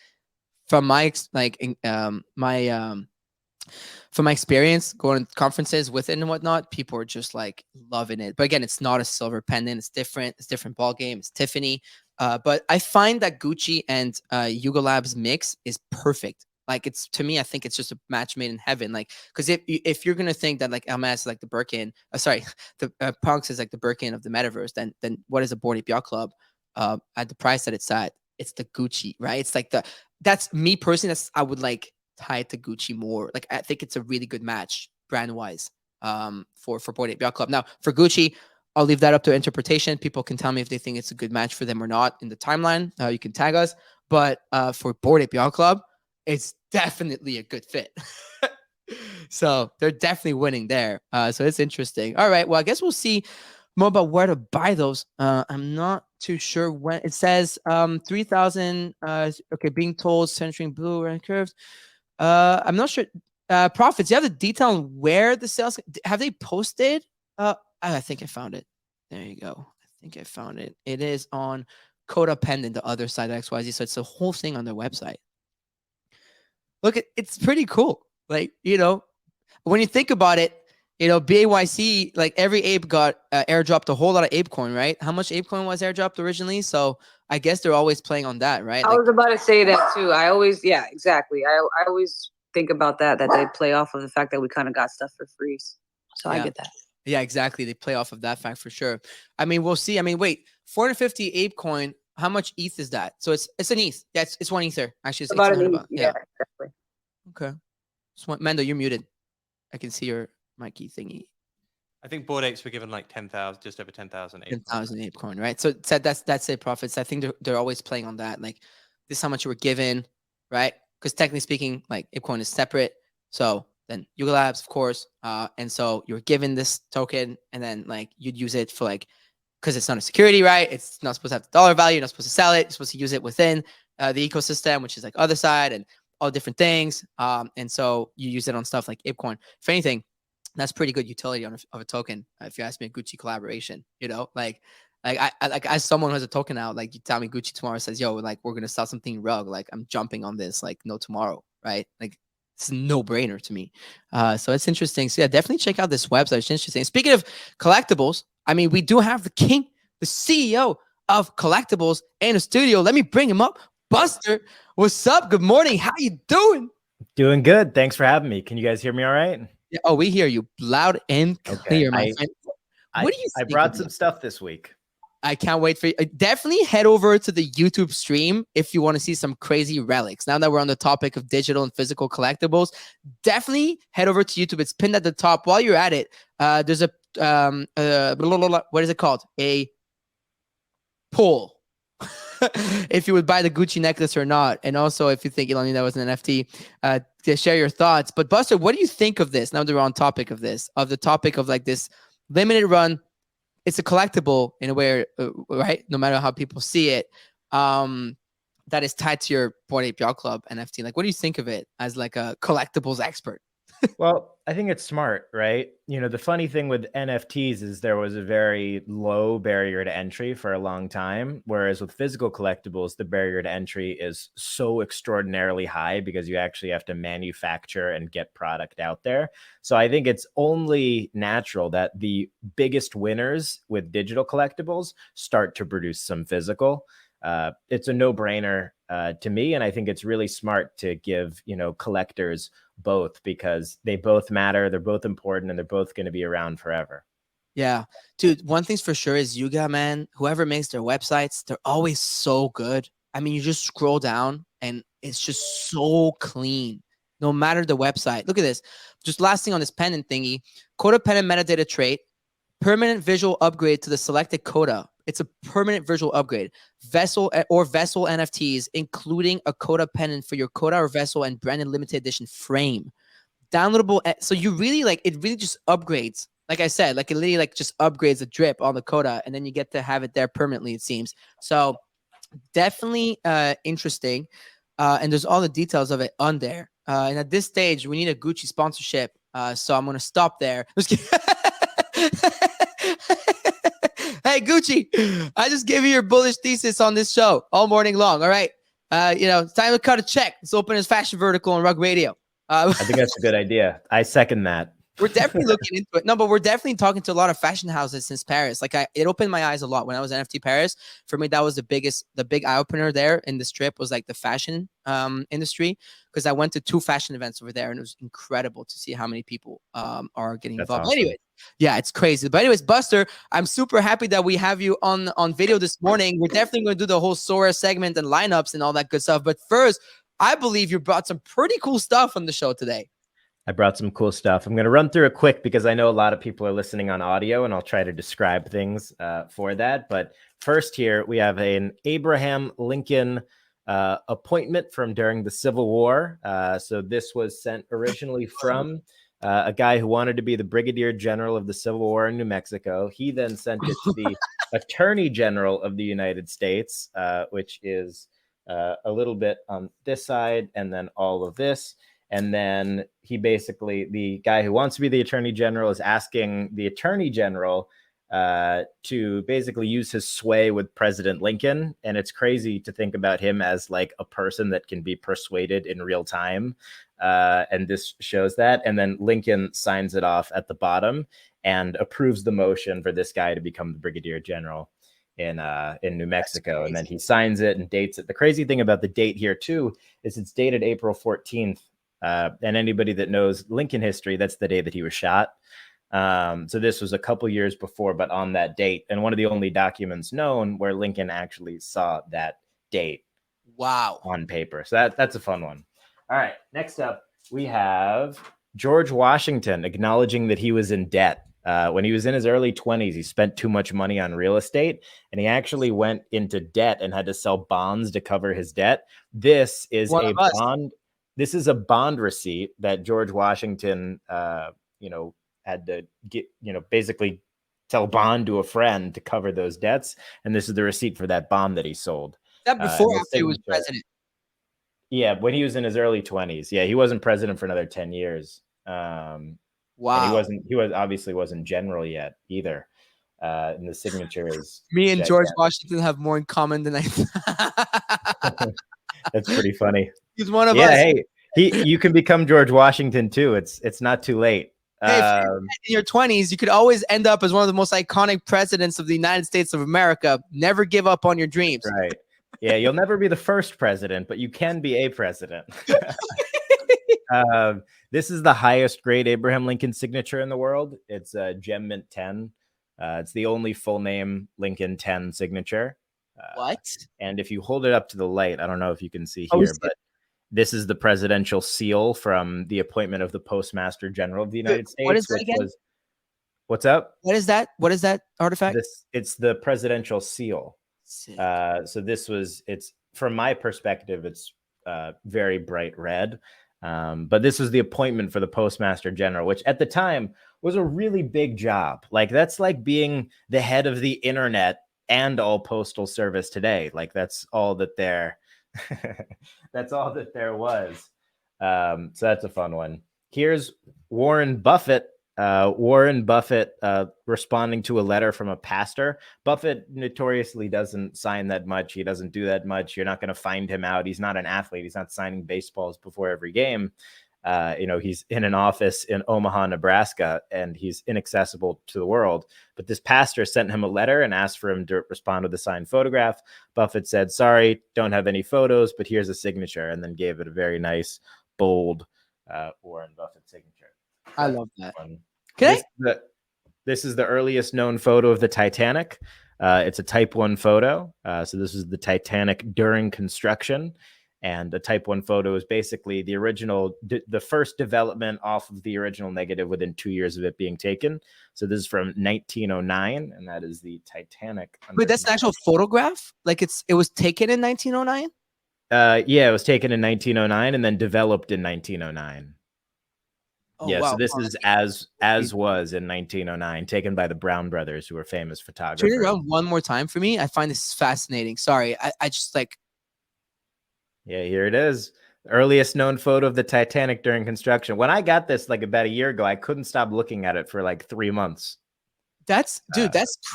from my from my experience going to conferences with it and whatnot, people are just like loving it. But again, it's not a silver pendant. It's different. It's different ball game. It's Tiffany. But I find that Gucci and Yuga Labs mix is perfect. Like it's to me, I think it's just a match made in heaven. Like because if you're gonna think that like Hermes is like the Birkin, sorry, the Punks is like the Birkin of the metaverse, then what is a Bored Ape Yacht Club at the price that it's at? It's the Gucci, right? It's like that's me personally. I would like tied to Gucci more. Like I think it's a really good match brand wise for Bored Ape Yacht Club. Now for Gucci, I'll leave that up to interpretation. People can tell me if they think it's a good match for them or not in the timeline. You can tag us. But for Bored Ape Yacht Club, it's definitely a good fit. So they're definitely winning there. So it's interesting. All right. Well, I guess we'll see more about where to buy those. I'm not too sure when it says 3,000. Okay, being told centering blue and curves. I'm not sure. Profits. You have the detail on where the sales have they posted? I think I found it. There you go. I think I found it. It is on Coda Pendant, the other side of XYZ. So it's the whole thing on their website. Look, it's pretty cool. Like, you know, when you think about it, you know, BAYC, like every ape got airdropped a whole lot of ape coin, right? How much ape coin was airdropped originally? So I guess they're always playing on that, right? I was about to say that too. I always, yeah, exactly. I always think about that they play off of the fact that we kind of got stuff for free. So Yeah. I get that. Yeah, exactly. They play off of that fact for sure. I mean, we'll see. I mean, wait, 450 ape coin. How much ETH is that? So it's an ETH. Yeah, it's 1 ether. Actually, it's About an 100 ETH. bucks. Yeah, exactly. Okay. Mando, you're muted. I can see your Mikey thingy. I think Bored Apes were given like 10,000, just over 10,000 ape. 10,000 ape coin, right? So that's their profits. I think they're always playing on that. Like this is how much you were given, right? Because technically speaking, like ape coin is separate. So then Yuga Labs, of course. And so you're given this token, and then like you'd use it for like because it's not a security, right? It's not supposed to have the dollar value. You're not supposed to sell it. You're supposed to use it within the ecosystem, which is like other side and all different things. And so you use it on stuff like ApeCoin. If anything, that's pretty good utility of a token. If you ask me, a Gucci collaboration, you know, like I like as someone who has a token out, like you tell me Gucci tomorrow says, yo, like we're gonna sell something rug, like I'm jumping on this, like no tomorrow, right? Like it's a no-brainer to me. So it's interesting. So yeah, definitely check out this website. It's interesting. Speaking of collectibles, I mean, we do have the king, the CEO of collectibles in the studio. Let me bring him up. Buster, what's up? Good morning. How you doing? Doing good. Thanks for having me. Can you guys hear me all right? Yeah, oh, we hear you loud and clear, my friend. What do you I think brought of some this? stuff this week. I can't wait for you. Definitely head over to the YouTube stream if you want to see some crazy relics. Now that we're on the topic of digital and physical collectibles, definitely head over to YouTube. It's pinned at the top. While you're at it, there's a what is it called? A poll. If you would buy the Gucci necklace or not, and also if you think Elon that was an NFT, to share your thoughts. But Buster, what do you think of this? Now that we're on topic of this, of the topic of like this limited run. It's a collectible in a way, right? No matter how people see it, that is tied to your Bored Ape Yacht Club NFT. Like, what do you think of it as like a collectibles expert? Well, I think it's smart, right? You know, the funny thing with NFTs is there was a very low barrier to entry for a long time, whereas with physical collectibles, the barrier to entry is so extraordinarily high because you actually have to manufacture and get product out there. So I think it's only natural that the biggest winners with digital collectibles start to produce some physical. It's a no-brainer to me, and I think it's really smart to give, you know, collectors both because they both matter, they're both important, and they're both going to be around forever. Yeah, dude. One thing's for sure is Yuga, man. Whoever makes their websites, they're always so good. I mean, you just scroll down and it's just so clean. No matter the website. Look at this. Just last thing on this pendant thingy. Coda pendant metadata trait. Permanent visual upgrade to the selected coda. It's a permanent visual upgrade. Vessel or vessel NFTs, including a coda pendant for your coda or vessel and branded limited edition frame. Downloadable. So you really like it. Really just upgrades. Like I said, like it literally like just upgrades a drip on the coda, and then you get to have it there permanently. It seems so. Definitely interesting. And there's all the details of it on there. And at this stage, we need a Gucci sponsorship. So I'm gonna stop there. Hey Gucci, I just gave you your bullish thesis on this show all morning long. All right, it's time to cut a check. Let's open his fashion vertical on Rug Radio. I think that's a good idea. I second that. We're definitely looking into it. No, but we're definitely talking to a lot of fashion houses since Paris. Like it opened my eyes a lot when I was NFT Paris. For me, that was the big eye opener there in this trip was like the fashion industry, because I went to 2 fashion events over there and it was incredible to see how many people are getting involved. Awesome. Anyway, yeah, it's crazy. But anyways, Buster, I'm super happy that we have you on video this morning. We're definitely going to do the whole Sora segment and lineups and all that good stuff. But first, I believe you brought some pretty cool stuff on the show today. I brought some cool stuff. I'm going to run through it quick because I know a lot of people are listening on audio, and I'll try to describe things for that. But first here, we have an Abraham Lincoln appointment from during the Civil War. So this was sent originally from a guy who wanted to be the Brigadier General of the Civil War in New Mexico. He then sent it to the Attorney General of the United States, which is a little bit on this side, and then all of this. And then he basically, the guy who wants to be the Attorney General is asking the Attorney General to basically use his sway with President Lincoln. And it's crazy to think about him as like a person that can be persuaded in real time. And this shows that. And then Lincoln signs it off at the bottom and approves the motion for this guy to become the Brigadier General in New Mexico. And then he signs it and dates it. The crazy thing about the date here too is it's dated April 14th. And anybody that knows Lincoln history, that's the day that he was shot. So this was a couple years before, but on that date, and one of the only documents known where Lincoln actually saw that date. Wow. On paper. So that's a fun one. All right. Next up, we have George Washington acknowledging that he was in debt. When he was in his early 20s, he spent too much money on real estate, and he actually went into debt and had to sell bonds to cover his debt. This is a bond. This is a bond receipt that George Washington, had to get, basically tell bond to a friend to cover those debts. And this is the receipt for that bond that he sold. That before after he was president. Yeah, when he was in his early 20s. Yeah, he wasn't president for another 10 years. Wow. He obviously wasn't general yet either. And the signature is me and George Washington have more in common than I thought. That's pretty funny. He's one of us. Hey, you can become George Washington too. It's not too late. Hey, if you're in your 20s, you could always end up as one of the most iconic presidents of the United States of America. Never give up on your dreams. Right. Yeah, you'll never be the first president, but you can be a president. This is the highest grade Abraham Lincoln signature in the world. It's a Gem Mint 10. It's the only full name Lincoln 10 signature. What? And if you hold it up to the light, I don't know if you can see here, but this is the presidential seal from the appointment of the Postmaster General of the United States. What is that again? What's up? What is that? What is that artifact? It's the presidential seal. So it's from my perspective, it's very bright red. But this was the appointment for the Postmaster General, which at the time was a really big job. Like that's like being the head of the internet and all postal service today. Like that's all that there was. So that's a fun one. Here's Warren Buffett. Responding to a letter from a pastor. Buffett notoriously doesn't sign that much. He doesn't do that much. You're not going to find him out. He's not an athlete. He's not signing baseballs before every game. He's in an office in Omaha, Nebraska, and he's inaccessible to the world. But this pastor sent him a letter and asked for him to respond with a signed photograph. Buffett said, sorry, don't have any photos, but here's a signature, and then gave it a very nice, bold Warren Buffett signature. I love that. This is the earliest known photo of the Titanic. It's a Type 1 photo. So this is the Titanic during construction. And the Type 1 photo is basically the original, the first development off of the original negative within 2 years of it being taken. So this is from 1909, and that is the Titanic. Wait, that's an actual photograph? Like it was taken in 1909? Yeah, it was taken in 1909 and then developed in 1909. Oh, Yeah, wow. so this is as was in 1909, taken by the Brown brothers, who were famous Turn photographers. it around one more time for me. I find this fascinating. Sorry, I just like. Yeah, here it is. Earliest known photo of the Titanic during construction. When I got this like about a year ago, I couldn't stop looking at it for like 3 months. That's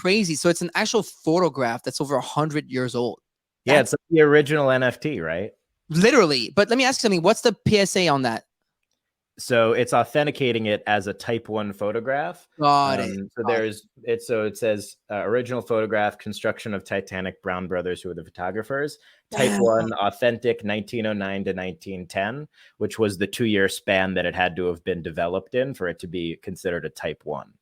crazy. So it's an actual photograph that's over 100 years old. Yeah, it's like the original NFT, right? Literally. But let me ask you something. What's the PSA on that? So it's authenticating it as a Type 1 photograph. Got it. So there's it. So it says original photograph, construction of Titanic, Brown brothers, who are the photographers. Type 1, authentic, 1909 to 1910, which was the 2-year span that it had to have been developed in for it to be considered a Type 1.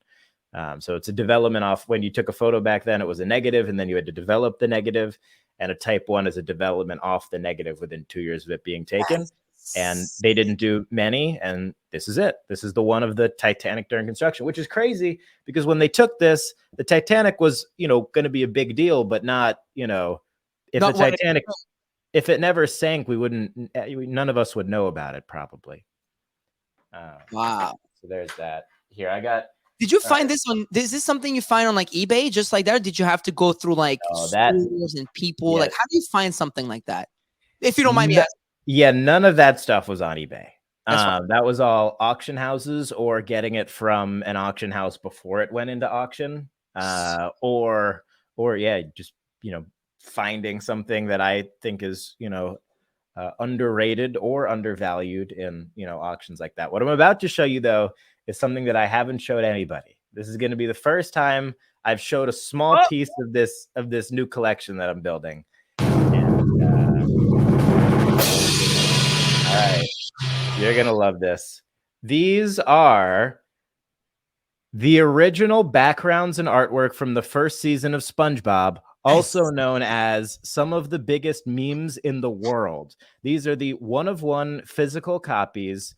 So it's a development off when you took a photo back then, it was a negative, and then you had to develop the negative. And a Type 1 is a development off the negative within 2 years of it being taken. And they didn't do many, and this is it. This is the one of the Titanic during construction, which is crazy because when they took this, the Titanic was, going to be a big deal, but not, if Not the Titanic, if it never sank, none of us would know about it probably. Wow. So there's that. Here, I got. Did you find this on? Is this something you find on like eBay, just like that? Or did you have to go through like stores and people? Yes. Like, how do you find something like that? If you don't mind me asking. Yeah, none of that stuff was on eBay. That's That was all auction houses or getting it from an auction house before it went into auction, or just finding something that I think is underrated or undervalued in auctions like that. What I'm about to show you though is something that I haven't showed anybody. This is going to be the first time I've showed a small piece of this new collection that I'm building. All right, you're going to love this. These are the original backgrounds and artwork from the first season of SpongeBob, also known as some of the biggest memes in the world. These are the one-of-one physical copies.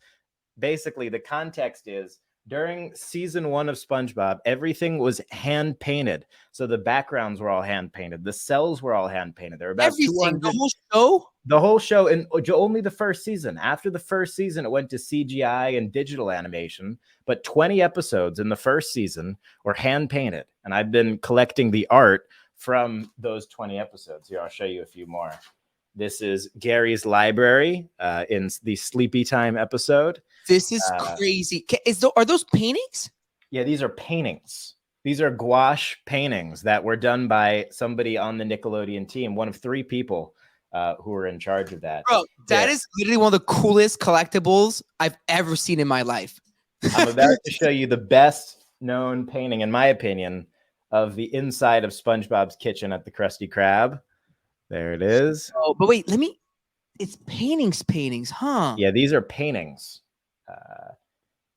Basically, the context is during season 1 of SpongeBob, everything was hand painted. So the backgrounds were all hand painted. The cells were all hand painted. There were about 200. The whole show? The whole show, and only the first season. After the first season, it went to CGI and digital animation. But 20 episodes in the first season were hand painted. And I've been collecting the art from those 20 episodes. Here, I'll show you a few more. This is Gary's library in the Sleepy Time episode. This is crazy. Are those paintings? Yeah, these are paintings. These are gouache paintings that were done by somebody on the Nickelodeon team, one of 3 people who were in charge of that. Bro, that is literally one of the coolest collectibles I've ever seen in my life. I'm about to show you the best known painting, in my opinion, of the inside of SpongeBob's kitchen at the Krusty Krab. There it is. Oh, but wait, it's paintings, huh? Yeah, these are paintings.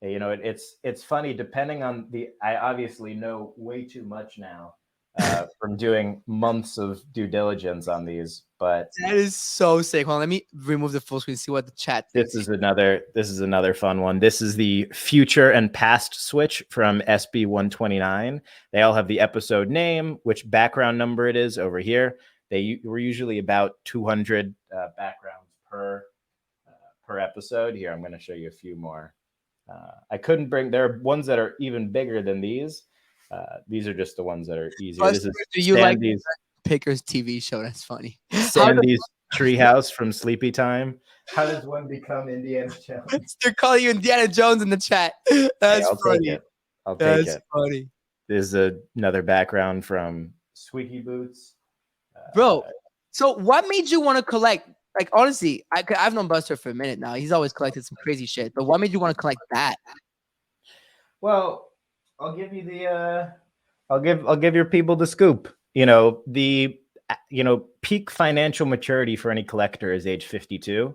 It's funny, depending on I obviously know way too much now from doing months of due diligence on these, but that is so sick. Hold on, let me remove the full screen, see what the chat thinks. This is another fun one. This is the future and past switch from SB 129. They all have the episode name, which background number it is over here. They were usually about 200 backgrounds per episode. Here, I'm going to show you a few more. I couldn't bring. There are ones that are even bigger than these. These are just the ones that are easier. This is do you like Pickers TV show? That's funny. Sandy's treehouse from Sleepy Time. How does one become Indiana Jones? They're calling you Indiana Jones in the chat. That's funny. I'll take it. That's funny. There's another background from Squeaky Boots. Bro, so what made you want to collect? Like, honestly, I've known Buster for a minute now. He's always collected some crazy shit. But what made you want to collect that? Well, I'll give you I'll give your people the scoop. The peak financial maturity for any collector is age 52.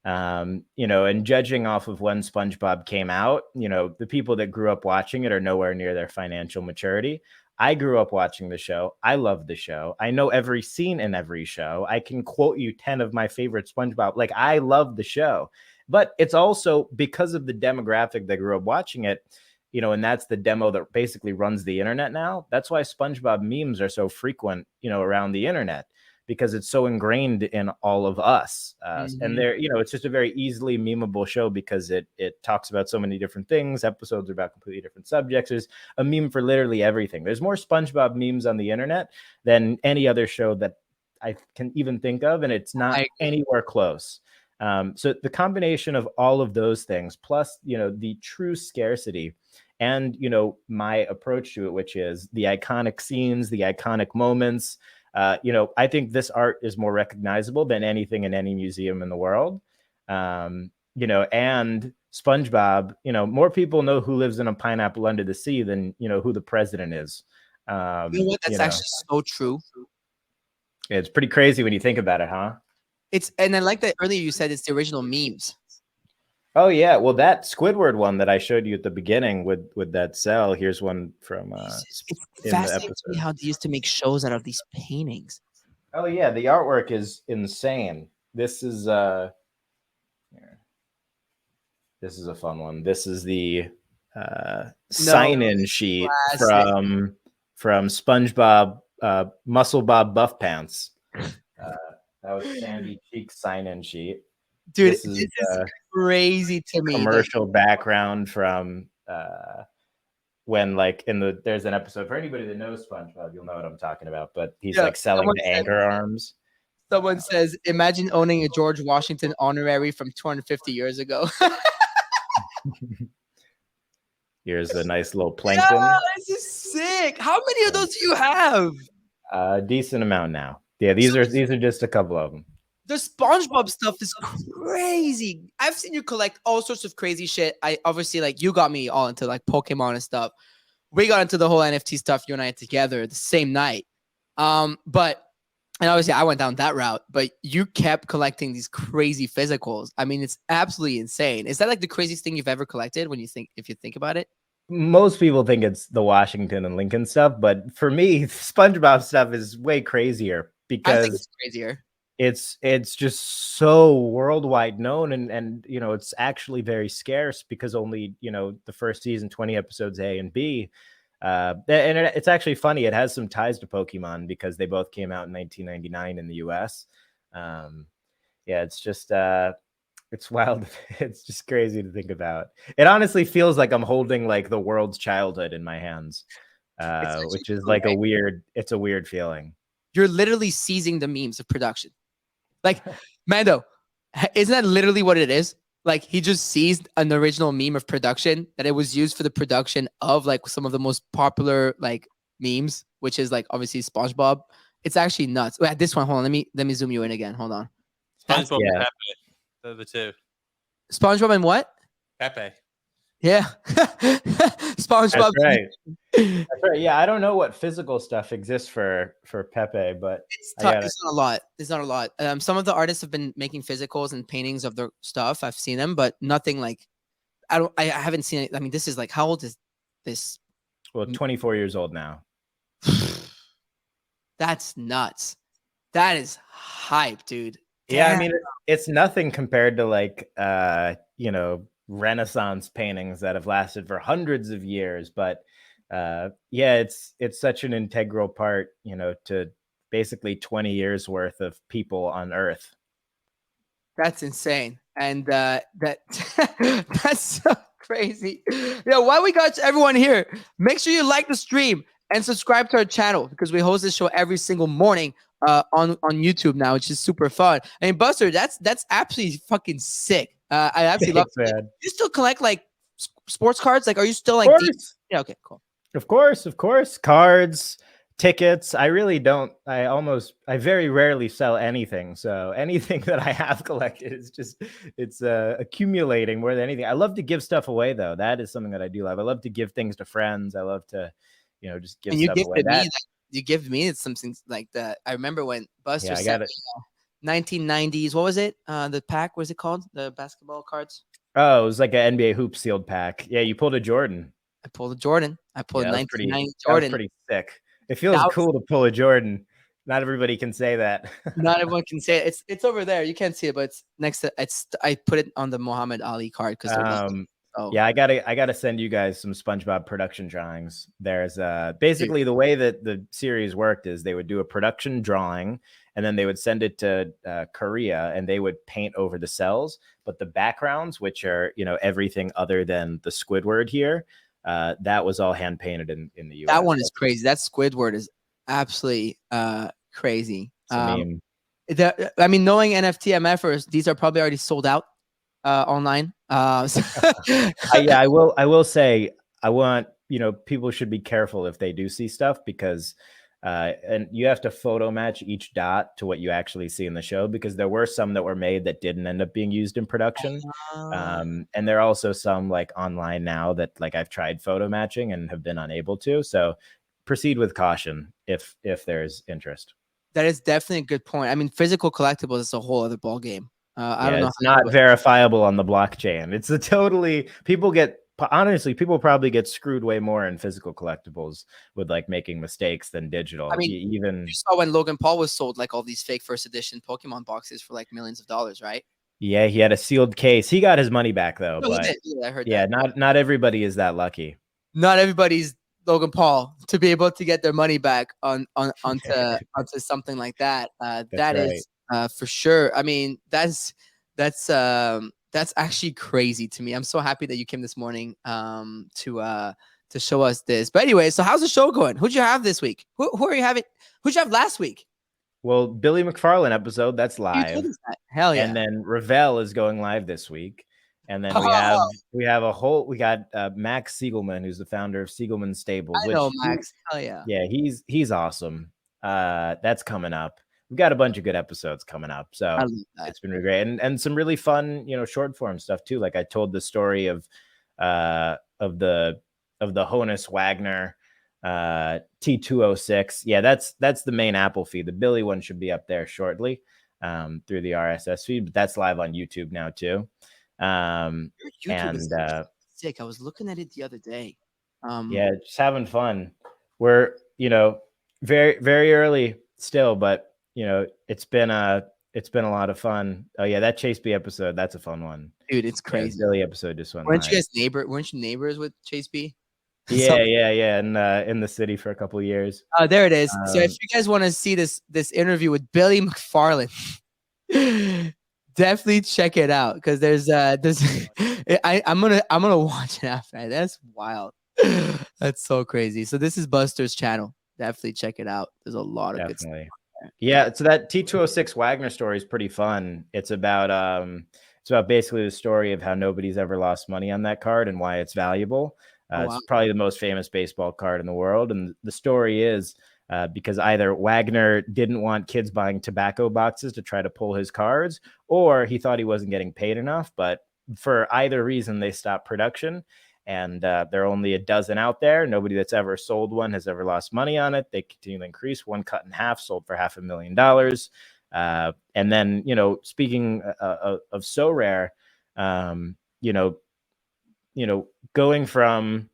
And judging off of when SpongeBob came out, the people that grew up watching it are nowhere near their financial maturity. I grew up watching the show. I love the show. I know every scene in every show. I can quote you 10 of my favorite SpongeBob. Like, I love the show, but it's also because of the demographic that grew up watching it, and that's the demo that basically runs the internet now. That's why SpongeBob memes are so frequent, around the internet, because it's so ingrained in all of us. And it's just a very easily memeable show because it talks about so many different things. Episodes are about completely different subjects. There's a meme for literally everything. There's more SpongeBob memes on the internet than any other show that I can even think of, and it's not anywhere close. So the combination of all of those things, plus, the true scarcity and, my approach to it, which is the iconic scenes, the iconic moments, I think this art is more recognizable than anything in any museum in the world. And SpongeBob, more people know who lives in a pineapple under the sea than, who the president is. You know what? That's actually so true. It's pretty crazy when you think about it, huh? And I like that earlier you said it's the original memes. Oh yeah, well, that Squidward one that I showed you at the beginning with that cell. Here's one from. It's fascinating to me how they used to make shows out of these paintings. Oh yeah, the artwork is insane. This is a fun one. This is the sign-in sheet from SpongeBob Muscle Bob Buff Pants. That was Sandy Cheek's sign-in sheet. Dude, this is crazy to me. Commercial background from when, like, there's an episode, for anybody that knows SpongeBob, you'll know what I'm talking about, but he's like selling the anchor arms. Someone says, imagine owning a George Washington honorary from 250 years ago. Here's a nice little plankton. Yeah, this is sick. How many of those do you have? A decent amount now. Yeah, these are just a couple of them. The SpongeBob stuff is crazy. I've seen you collect all sorts of crazy shit. I obviously, like, you got me all into like Pokemon and stuff. We got into the whole NFT stuff, you and I together the same night. And obviously I went down that route, but you kept collecting these crazy physicals. I mean, it's absolutely insane. Is that like the craziest thing you've ever collected if you think about it? Most people think it's the Washington and Lincoln stuff, but for me, SpongeBob stuff is way crazier because I think it's crazier. It's just so worldwide known, and it's actually very scarce because only the first season, 20 episodes A and B, and it's actually funny. It has some ties to Pokemon because they both came out in 1999 in the US. It's just it's wild. It's just crazy to think about. It honestly feels like I'm holding like the world's childhood in my hands, which is like a weird feeling. You're literally seizing the memes of production. Like, Mando, isn't that literally what it is? Like, he just seized an original meme of production that it was used for the production of like some of the most popular like memes, which is like obviously SpongeBob. It's actually nuts. Wait, this one, hold on. Let me zoom you in again. Hold on. SpongeBob and Pepe. They're the two. SpongeBob and what? Pepe. Yeah. SpongeBob. That's right. That's right. Yeah, I don't know what physical stuff exists for Pepe, but it's not a lot. It's not a lot. Some of the artists have been making physicals and paintings of their stuff. I've seen them, but nothing like I haven't seen it. I mean, this is like, how old is this? Well, 24 years old now. That's nuts. That is hype, dude. Yeah, I mean, it's nothing compared to like Renaissance paintings that have lasted for hundreds of years, but it's such an integral part, to basically 20 years worth of people on Earth. That's insane, and that's so crazy. Yeah, while we got everyone here, make sure you like the stream and subscribe to our channel because we host this show every single morning on YouTube now, which is super fun. I mean, Buster, that's absolutely fucking sick. I absolutely love it. Do you still collect like sports cards? Like, are you still like? Yeah. Okay. Cool. Of course. Cards, tickets. I really don't. I very rarely sell anything. So anything that I have collected is it's accumulating more than anything. I love to give stuff away though. That is something that I do love. I love to give things to friends. I love to, just give stuff away. You give me something like that. I remember when Buster sent me 1990s. What was it? The pack. What is it called? The basketball cards. Oh, it was like an NBA hoop sealed pack. Yeah, you pulled a Jordan. I pulled a Jordan. I pulled Yeah, a that was pretty. 1990 That was Jordan. pretty sick. It feels That was- cool to pull a Jordan. Not everybody can say that. Not everyone can say it. It's over there. You can't see it, but it's next to. I put it on the Muhammad Ali card because Oh. Yeah, I gotta send you guys some SpongeBob production drawings. There's basically the way that the series worked is they would do a production drawing and then they would send it to Korea and they would paint over the cells, but the backgrounds, which are everything other than the Squidward here, that was all hand painted in the US. That one is crazy. That Squidward is absolutely crazy. It's a meme. I mean, knowing NFT MFers, these are probably already sold out online. Yeah, I will say I want people should be careful if they do see stuff because and you have to photo match each dot to what you actually see in the show because there were some that were made that didn't end up being used in production. And there are also some like online now that like I've tried photo matching and have been unable to. So proceed with caution if there's interest. That is definitely a good point. I mean, physical collectibles is a whole other ball game. I don't know. It's not verifiable on the blockchain. It's a totally people probably get screwed way more in physical collectibles with like making mistakes than digital. I mean, you saw when Logan Paul was sold like all these fake first edition Pokemon boxes for like millions of dollars, right? Yeah, he had a sealed case. He got his money back though. No, but I heard that. not everybody is that lucky. Not everybody's Logan Paul to be able to get their money back onto something like that. That is for sure. I mean, that's actually crazy to me. I'm so happy that you came this morning to show us this. But anyway, so how's the show going? Who'd you have this week? Who are you having? Who'd you have last week? Well, Billy McFarlane episode that's live. Hell yeah! And then Ravel is going live this week. And then we got Max Siegelman, who's the founder of Siegelman Stables. I know Max. Hell yeah! Yeah, he's awesome. That's coming up. We've got a bunch of good episodes coming up, so it's been really great, and some really fun, short form stuff too. Like I told the story of the Honus Wagner T206. Yeah, that's the main Apple feed. The Billy one should be up there shortly through the RSS feed, but that's live on YouTube now too. YouTube is sick. I was looking at it the other day. Yeah, just having fun. We're very very early still, but it's been a lot of fun. Oh yeah, that Chase B episode, that's a fun one, dude. It's crazy. Billy episode just went. Weren't you guys Weren't you neighbors with Chase B? Yeah, in the city for a couple of years. Oh, there it is. So if you guys want to see this interview with Billy McFarlane, definitely check it out because there's I'm gonna watch it after. That's wild. That's so crazy. So this is Buster's channel. Definitely check it out. There's a lot of good stuff. Yeah, so that T206 Wagner story is pretty fun. It's about basically the story of how nobody's ever lost money on that card and why it's valuable. It's probably the most famous baseball card in the world, and the story is because either Wagner didn't want kids buying tobacco boxes to try to pull his cards, or he thought he wasn't getting paid enough. But for either reason, they stopped production. And there are only a dozen out there. Nobody that's ever sold one has ever lost money on it. They continue to increase. One cut in half, sold for $500,000. And then, speaking of So Rare, going from,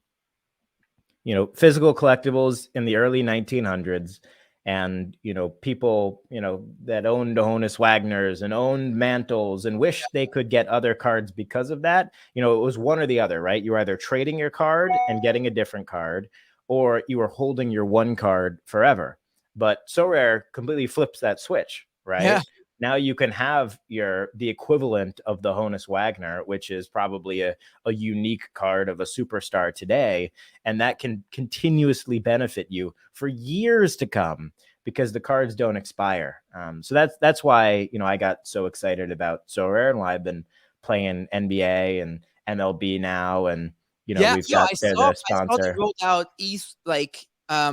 physical collectibles in the early 1900s and, people, that owned Honus Wagners and owned mantles and wish they could get other cards because of that. It was one or the other, right? You were either trading your card and getting a different card, or you were holding your one card forever. But So Rare completely flips that switch, right? Yeah. Now you can have the equivalent of the Honus Wagner, which is probably a unique card of a superstar today. And that can continuously benefit you for years to come because the cards don't expire. So that's why, I got so excited about So Rare and why I've been playing NBA and MLB now. And, we've got the sponsor. I saw they rolled out ETH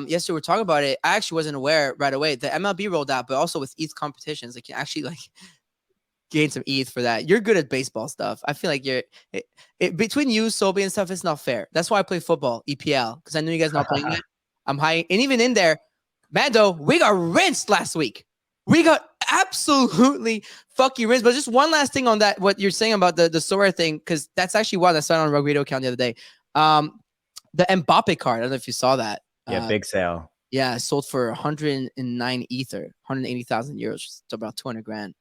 yesterday we're talking about it. I actually wasn't aware right away. The MLB rolled out, but also with ETH competitions, like you can actually gain some ETH for that. You're good at baseball stuff. I feel like between you, Sobi, and stuff, it's not fair. That's why I play football, EPL, because I know you guys not playing it. I'm high, and even in there, Mando, we got rinsed last week. We got absolutely fucking rinsed. But just one last thing on that, what you're saying about the Sora thing, because that's actually one I saw on Rug Radio account the other day. The Mbappe card. I don't know if you saw that. Yeah, big sale. Yeah, sold for 109 ether, 180,000 euros, just about 200 grand.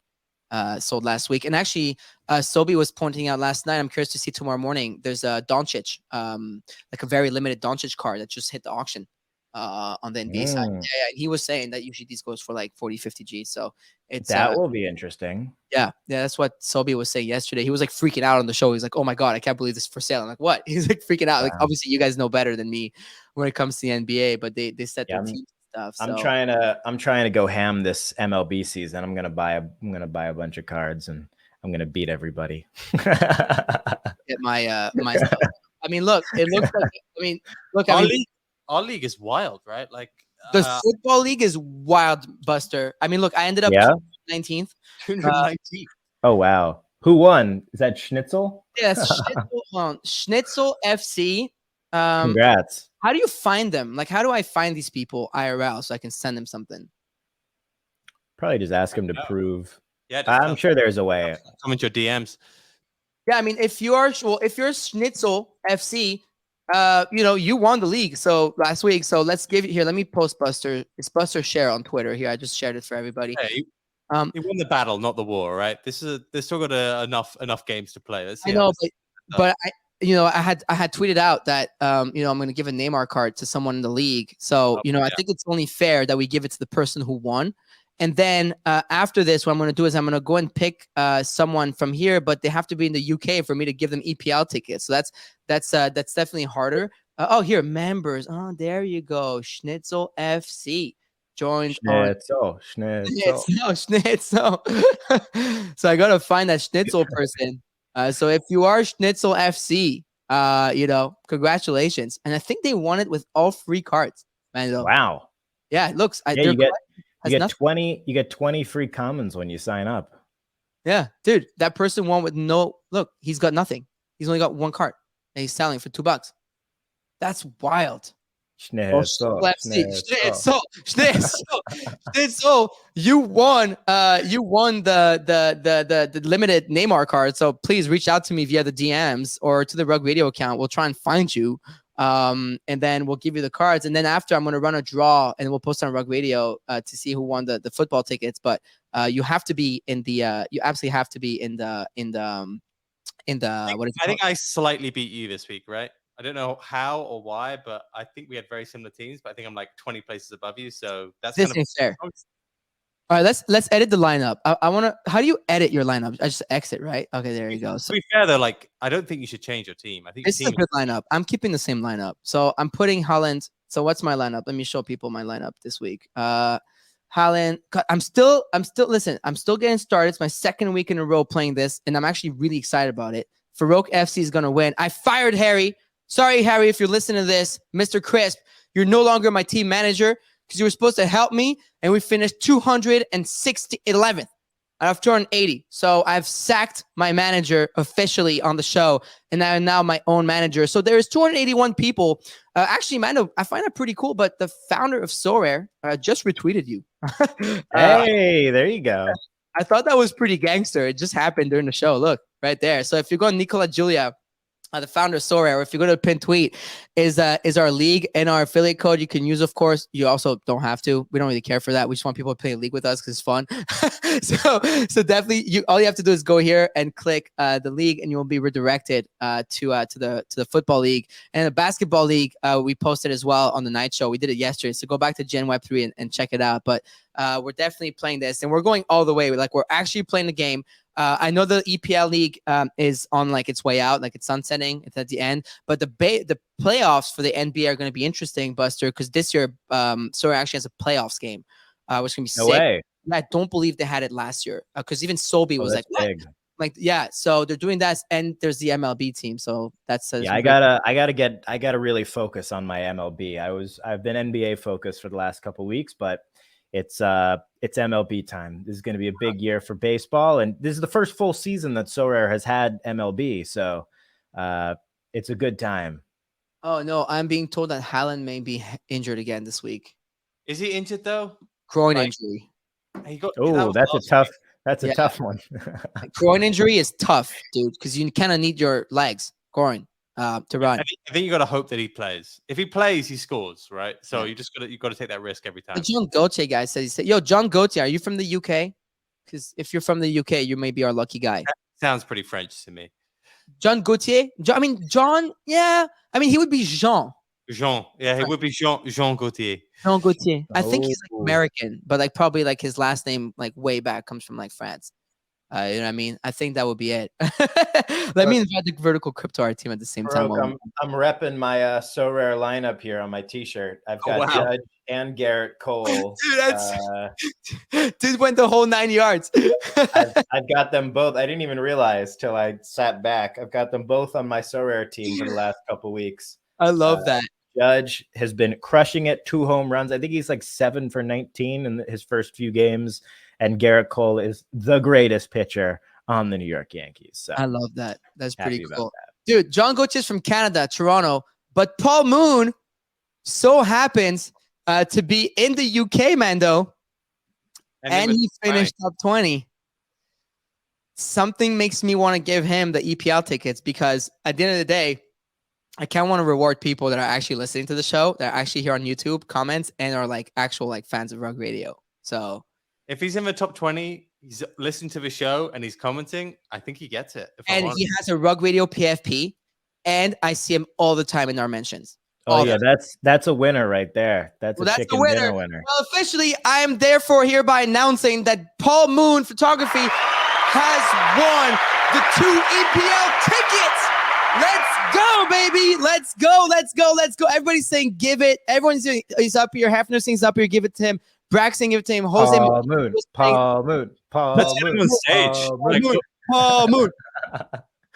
Sold last week. And actually, Sobi was pointing out last night, I'm curious to see tomorrow morning, there's a Doncic, like a very limited Doncic card that just hit the auction on the NBA side. Yeah, he was saying that usually these goes for like 40, 50 G. So it's that will be interesting. Yeah, that's what Sobi was saying yesterday. He was like freaking out on the show. He's like, oh my God, I can't believe this is for sale. I'm like, what? He's like freaking out. Like, obviously you guys know better than me when it comes to the NBA, but they set their teams and stuff. So. I'm trying to go ham this MLB season. I'm gonna buy a bunch of cards and I'm gonna beat everybody. Get my stuff. I mean, look, it looks like our league is wild, right? Like the football league is wild, Buster. I mean, look, I ended up 19th. Oh wow. Who won? Is that Schnitzel? Yeah, Schnitzel FC. Congrats. How do you find them? Like, how do I find these people IRL so I can send them something? Probably just ask them to prove. Yeah, I'm sure there's a way. Come into your DMs. Yeah, I mean, if you're Schnitzel FC, you won the league last week. So let's give it here. Let me post Buster. It's Buster share on Twitter here. I just shared it for everybody. Hey, he won the battle, not the war, right? They've still got enough games to play. Let's see. I know, but I had tweeted out that I'm going to give a Neymar card to someone in the league. So I think it's only fair that we give it to the person who won. And then after this, what I'm going to do is I'm going to go and pick someone from here, but they have to be in the UK for me to give them EPL tickets. So that's definitely harder. Here, members. Oh, there you go. Schnitzel FC joined. Schnitzel. So I got to find that Schnitzel person. So if you are Schnitzel FC, congratulations. And I think they won it with all 3 cards. Man, wow. Yeah, it looks. You get 20 free commons when you sign up. Yeah, dude, that person won with look, he's got nothing. He's only got 1 card and he's selling for $2. That's wild. Schnitzel. You won the limited Neymar card. So please reach out to me via the DMs or to the Rug Radio account. We'll try and find you. And then we'll give you the cards. And then after, I'm going to run a draw and we'll post on Rug Radio to see who won the football tickets. But you have to be in the you absolutely have to be in the what is it? I think I slightly beat you this week, right? I don't know how or why, but I think we had very similar teams. But I think I'm like 20 places above you, so that's this is fair. All right, let's edit the lineup. I want to. How do you edit your lineup? I just exit, right? Okay, there you go. So, to be fair, though, like I don't think you should change your team. I think this is a good lineup. I'm keeping the same lineup. So I'm putting Haaland. So what's my lineup? Let me show people my lineup this week. Haaland. I'm still. Listen, I'm still getting started. It's my 2nd week in a row playing this, and I'm actually really excited about it. Farouk FC is gonna win. I fired Harry. Sorry, Harry, if you're listening to this, Mr. Crisp, you're no longer my team manager because you were supposed to help me, and we finished 211th out of 280. So I've sacked my manager officially on the show, and I'm now my own manager. So there's 281 people. Actually, Mando, I find that pretty cool, but the founder of Sorare just retweeted you. Hey, there you go. I thought that was pretty gangster. It just happened during the show. Look, right there. So if you go on Nicola Julia, the founder of Sorare, or if you go to the pinned tweet, is our league and our affiliate code you can use, of course. You also don't have to. We don't really care for that. We just want people to play a league with us because it's fun. so definitely, all you have to do is go here and click the league, and you will be redirected to the football league. And the basketball league, we posted as well on the night show. We did it yesterday. So go back to Gen Web 3 and check it out. But we're definitely playing this, and we're going all the way. We're actually playing the game. I know the EPL league is on its way out, it's sunsetting. It's at the end, but the playoffs for the NBA are going to be interesting, Buster, because this year Sorare actually has a playoffs game, which can be sick. No way. I don't believe they had it last year because even Sobi was big. Yeah. So they're doing that, and there's the MLB team. So that's I gotta really focus on my MLB. I've been NBA focused for the last couple of weeks, but it's MLB time. This is going to be a big year for baseball, and this is the first full season that Sorare has had MLB, so it's a good time. Oh no, I'm being told that Haaland may be injured again this week. Is he injured though? Groin injury. Oh, that's a tough. That's a Yeah. tough one. Groin injury is tough, dude, because you kind of need your legs, groin, to run. I think you got to hope that he plays. If he plays, he scores, right? So Yeah. you got to take that risk every time. The John Gauthier guy said, "Yo, John Gauthier, are you from the UK? Because if you're from the UK, you may be our lucky guy." Sounds pretty French to me. John Gauthier? John, yeah. I mean, he would be Jean. Jean, yeah, he would be Jean Gauthier. Jean Gauthier. I think he's like Oh. American, but like probably like his last name, like way back, comes from like France. You know what I mean? I think that would be it. Let me invite the vertical crypto art team at the same time. I'm repping my So Rare lineup here on my T-shirt. I've got Judge and Garrett Cole. Dude, dude went the whole 9 yards. I've got them both. I didn't even realize till I sat back. I've got them both on my So Rare team for the last couple weeks. I love that. Judge has been crushing it. 2 home runs. I think he's like 7 for 19 in his first few games. And Garrett Cole is the greatest pitcher on the New York Yankees. So I love that. That's pretty happy cool. about that. Dude, John Gauthier is from Canada, Toronto. But Paul Moon so happens to be in the UK, Mando. And he finished top 20. Something makes me want to give him the EPL tickets because at the end of the day, I kind of want to reward people that are actually listening to the show, that are actually here on YouTube, comments, and are like actual like fans of Rug Radio. So if he's in the top 20, he's listening to the show and he's commenting, I think he gets it. And he has a Rug Radio PFP, and I see him all the time in our mentions. Oh yeah, that's a winner right there. That's Well, a chicken dinner winner. Well, officially, I am therefore hereby announcing that Paul Moon Photography has won the 2 EPL tickets. Let's go, baby. Let's go. Let's go. Let's go. Everybody's saying give it. Everyone's saying he's up here. Hafner's saying he's up here. Give it to him. Braxton, give it to him. Jose Paul Moon. Paul Moon. Let's get him on stage. Paul Moon.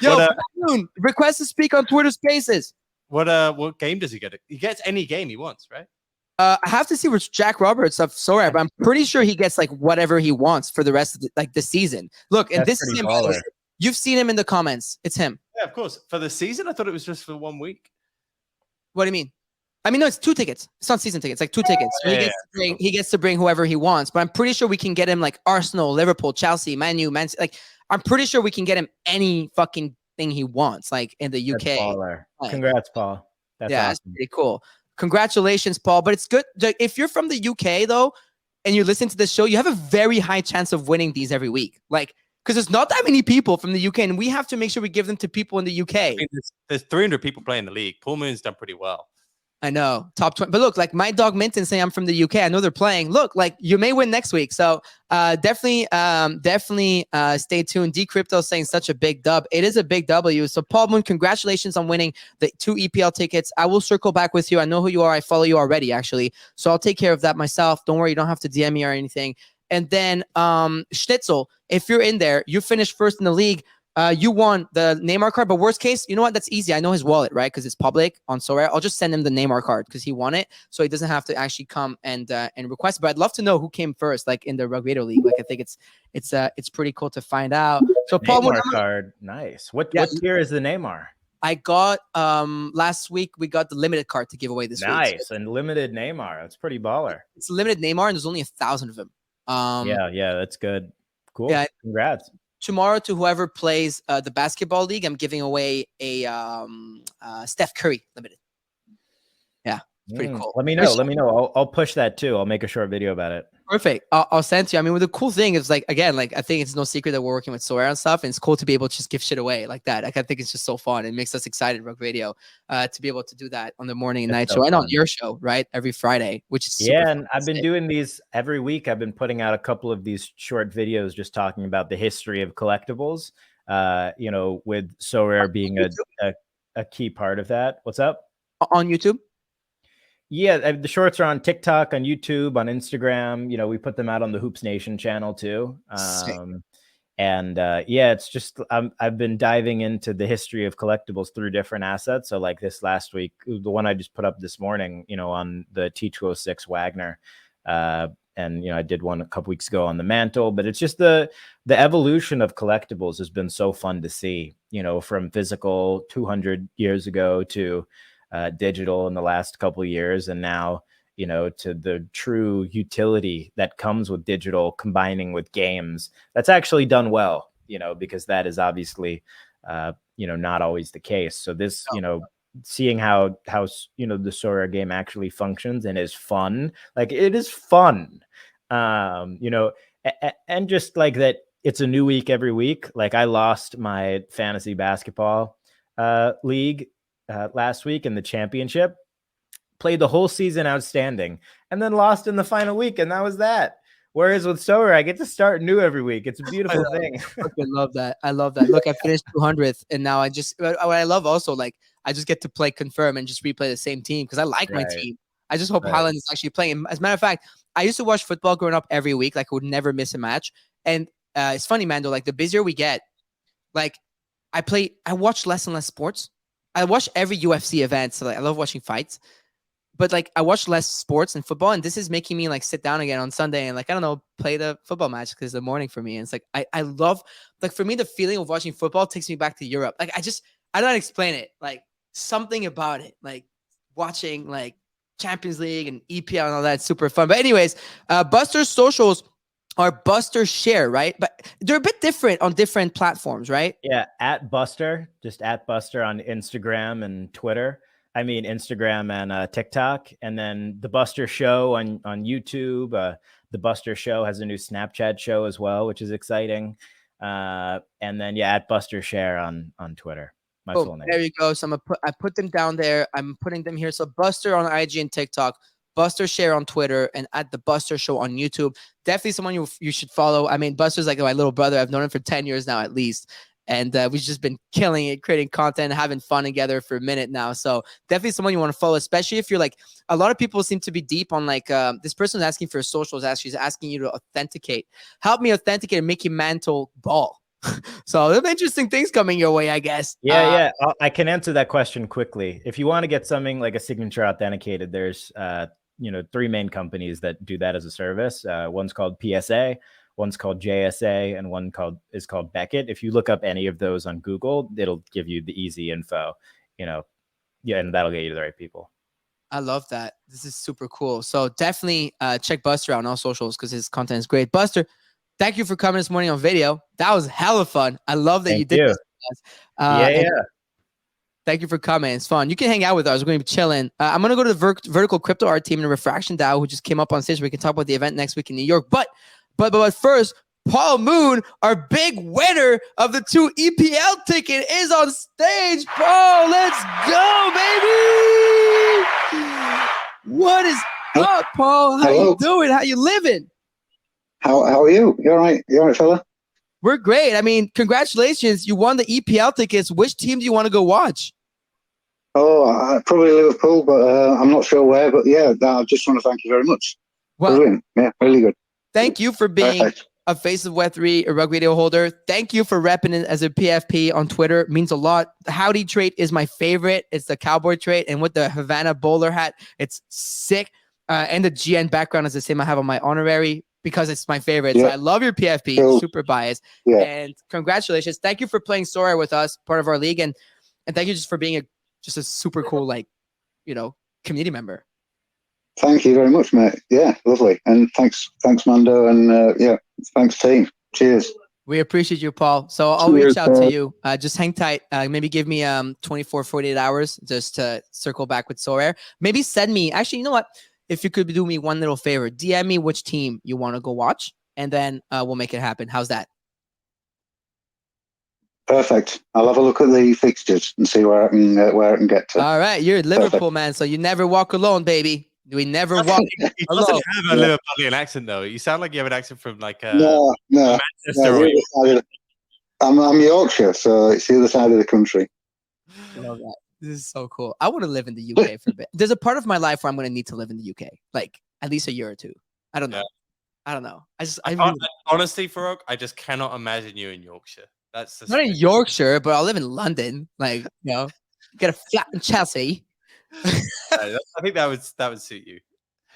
Yo, Paul Moon, request to speak on Twitter Spaces. What game does he get? He gets any game he wants, right? I have to see which Jack Roberts of Sorare, but I'm pretty sure he gets like whatever he wants for the rest of the season. Look, and this is him. You've seen him in the comments. It's him. Yeah, of course. For the season, I thought it was just for 1 week. What do you mean? I mean, no, it's 2 tickets. It's not season tickets. Like 2 tickets. He gets to bring whoever he wants. But I'm pretty sure we can get him like Arsenal, Liverpool, Chelsea, Man U, like I'm pretty sure we can get him any fucking thing he wants, like in the UK. Congrats, Paul. That's awesome. That's pretty cool. Congratulations, Paul. But it's good. Like, if you're from the UK though, and you listen to the show, you have a very high chance of winning these every week. Like, because there's not that many people from the UK, and we have to make sure we give them to people in the UK. I mean, there's 300 people playing the league. Paul Moon's done pretty well. I know, top 20. But look, like my dog Minton saying I'm from the UK. I know they're playing. Look, like you may win next week. So definitely stay tuned. Decrypto saying such a big dub. It is a big W. So Paul Moon, congratulations on winning the 2 EPL tickets. I will circle back with you. I know who you are. I follow you already, actually. So I'll take care of that myself. Don't worry. You don't have to DM me or anything. And then Schnitzel, if you're in there, you finished first in the league. You won the Neymar card, but worst case, you know what? That's easy. I know his wallet, right? Because it's public on Sorare. I'll just send him the Neymar card because he won it, so he doesn't have to actually come and request. But I'd love to know who came first, like in the Rug Radio League. Like I think it's pretty cool to find out. So Paul, Neymar card, nice. What tier is the Neymar? I got last week we got the limited card to give away this week. Nice, and limited Neymar. That's pretty baller. It's a limited Neymar, and there's only 1,000 of them. Yeah, that's good. Cool. Yeah, congrats. Tomorrow, to whoever plays the basketball league, I'm giving away a Steph Curry limited. Yeah, it's pretty cool. Let me know. I'll push that too. I'll make a short video about it. Perfect. I'll send to you. I mean, the cool thing is like, again, like I think it's no secret that we're working with Sorare and stuff, and it's cool to be able to just give shit away like that. Like I think it's just so fun. It makes us excited, Rug Radio, to be able to do that on the morning and night show and on your show, right? Every Friday, which is super and I've been doing these every week. I've been putting out a couple of these short videos just talking about the history of collectibles. With Sorare being a key part of that. What's up? On YouTube? Yeah, the shorts are on TikTok, on YouTube, on Instagram. We put them out on the Hoops Nation channel too. It's just I've been diving into the history of collectibles through different assets. So like this last week, the one I just put up this morning, on the T206 Wagner. I did one a couple weeks ago on the mantle, but it's just the evolution of collectibles has been so fun to see, from physical 200 years ago to digital in the last couple of years. And now, to the true utility that comes with digital combining with games, that's actually done well, because that is obviously, not always the case. So this, seeing how the Sora game actually functions and is fun, like it is fun, and just like that, it's a new week every week. Like I lost my fantasy basketball league last week in the championship, played the whole season outstanding, and then lost in the final week, and that was that. Whereas with Sower, I get to start new every week. It's a beautiful thing. I love that. I love that. Look, I finished 200th, and now what I love also, like, I just get to play confirm and just replay the same team because I like my team. I just hope Haaland is actually playing. As a matter of fact, I used to watch football growing up every week. Like, I would never miss a match. And it's funny, Mando, like, the busier we get, like, I watch less and less sports. I watch every UFC event, so like, I love watching fights. But like I watch less sports and football, and this is making me like sit down again on Sunday and like, I don't know, play the football match because it's the morning for me. And it's like I love, like, for me, the feeling of watching football takes me back to Europe. Like I don't explain it. Like something about it, like watching like Champions League and EPL and all that, super fun. But anyways, Buster's socials are Buster Share, right? But they're a bit different on different platforms, right? Yeah, at Buster, just at Buster on Instagram and Twitter. I mean, Instagram and TikTok, and then the Buster Show on YouTube. The Buster Show has a new Snapchat show as well, which is exciting. And then at Buster Share on Twitter. My full name. There you go. So I put them down there. I'm putting them here. So Buster on IG and TikTok, Buster Share on Twitter, and at the Buster Show on YouTube. Definitely someone you should follow. I mean, Buster's like my little brother. I've known him for 10 years now at least. And we've just been killing it, creating content, having fun together for a minute now. So definitely someone you want to follow, especially if you're like, a lot of people seem to be deep on like, this person is asking for socials. She's asking you to authenticate. Help me authenticate and make your mantle ball. So there's interesting things coming your way, I guess. Yeah. I can answer that question quickly. If you want to get something like a signature authenticated, there's, 3 main companies that do that as a service. One's called PSA. One's called JSA, and one is called Beckett. If you look up any of those on Google, it'll give you the easy info, and that'll get you to the right people. I love that. This is super cool. So definitely check Buster out on all socials because his content is great. Buster, thank you for coming this morning on video. That was hella fun. I love that you did this with us. Yeah. Thank you for coming. It's fun. You can hang out with us. We're going to be chilling. I'm going to go to the vertical crypto art team and the Refraction DAO, who just came up on stage. We can talk about the event next week in New York. But first, Paul Moon, our big winner of the 2 EPL ticket, is on stage. Paul, let's go, baby! What is up, Paul? How you doing? How you living? How are you? You all right? You all right, fella? We're great. I mean, congratulations. You won the EPL tickets. Which team do you want to go watch? Oh, probably Liverpool, but I'm not sure where. But yeah, I just want to thank you very much. Well, brilliant. Yeah, really good. Thank you for being a Face of Web3, a Rug Radio holder. Thank you for repping it as a PFP on Twitter. It means a lot. The Howdy trait is my favorite. It's the cowboy trait. And with the Havana bowler hat, it's sick. And the GN background is the same I have on my honorary because it's my favorite. Yeah. So I love your PFP. Cool. Super biased. Yeah. And congratulations. Thank you for playing Sora with us, part of our league. And thank you just for being just a super cool, community member. Thank you very much, mate. Yeah, lovely. And thanks, Mando. And thanks, team. Cheers. We appreciate you, Paul. So I'll reach out to you. Just hang tight. Maybe give me 24, 48 hours just to circle back with Sorare. Maybe send me. Actually, you know what? If you could do me one little favor, DM me which team you want to go watch, and then we'll make it happen. How's that? Perfect. I'll have a look at the fixtures and see where I can get to. All right, you're Liverpool, man, so you never walk alone, baby. We never walk. He doesn't have a Liverpoolian accent, though. You sound like you have an accent from no. Manchester. I'm Yorkshire, so it's the other side of the country. I love that. This is so cool. I want to live in the UK for a bit. There's a part of my life where I'm going to need to live in the UK, like at least a year or two. I don't know. Yeah. I don't know. Honestly, Farouk, I just cannot imagine you in Yorkshire. That's not in Yorkshire, but I'll live in London. Get a flat in Chelsea. I think that would suit you.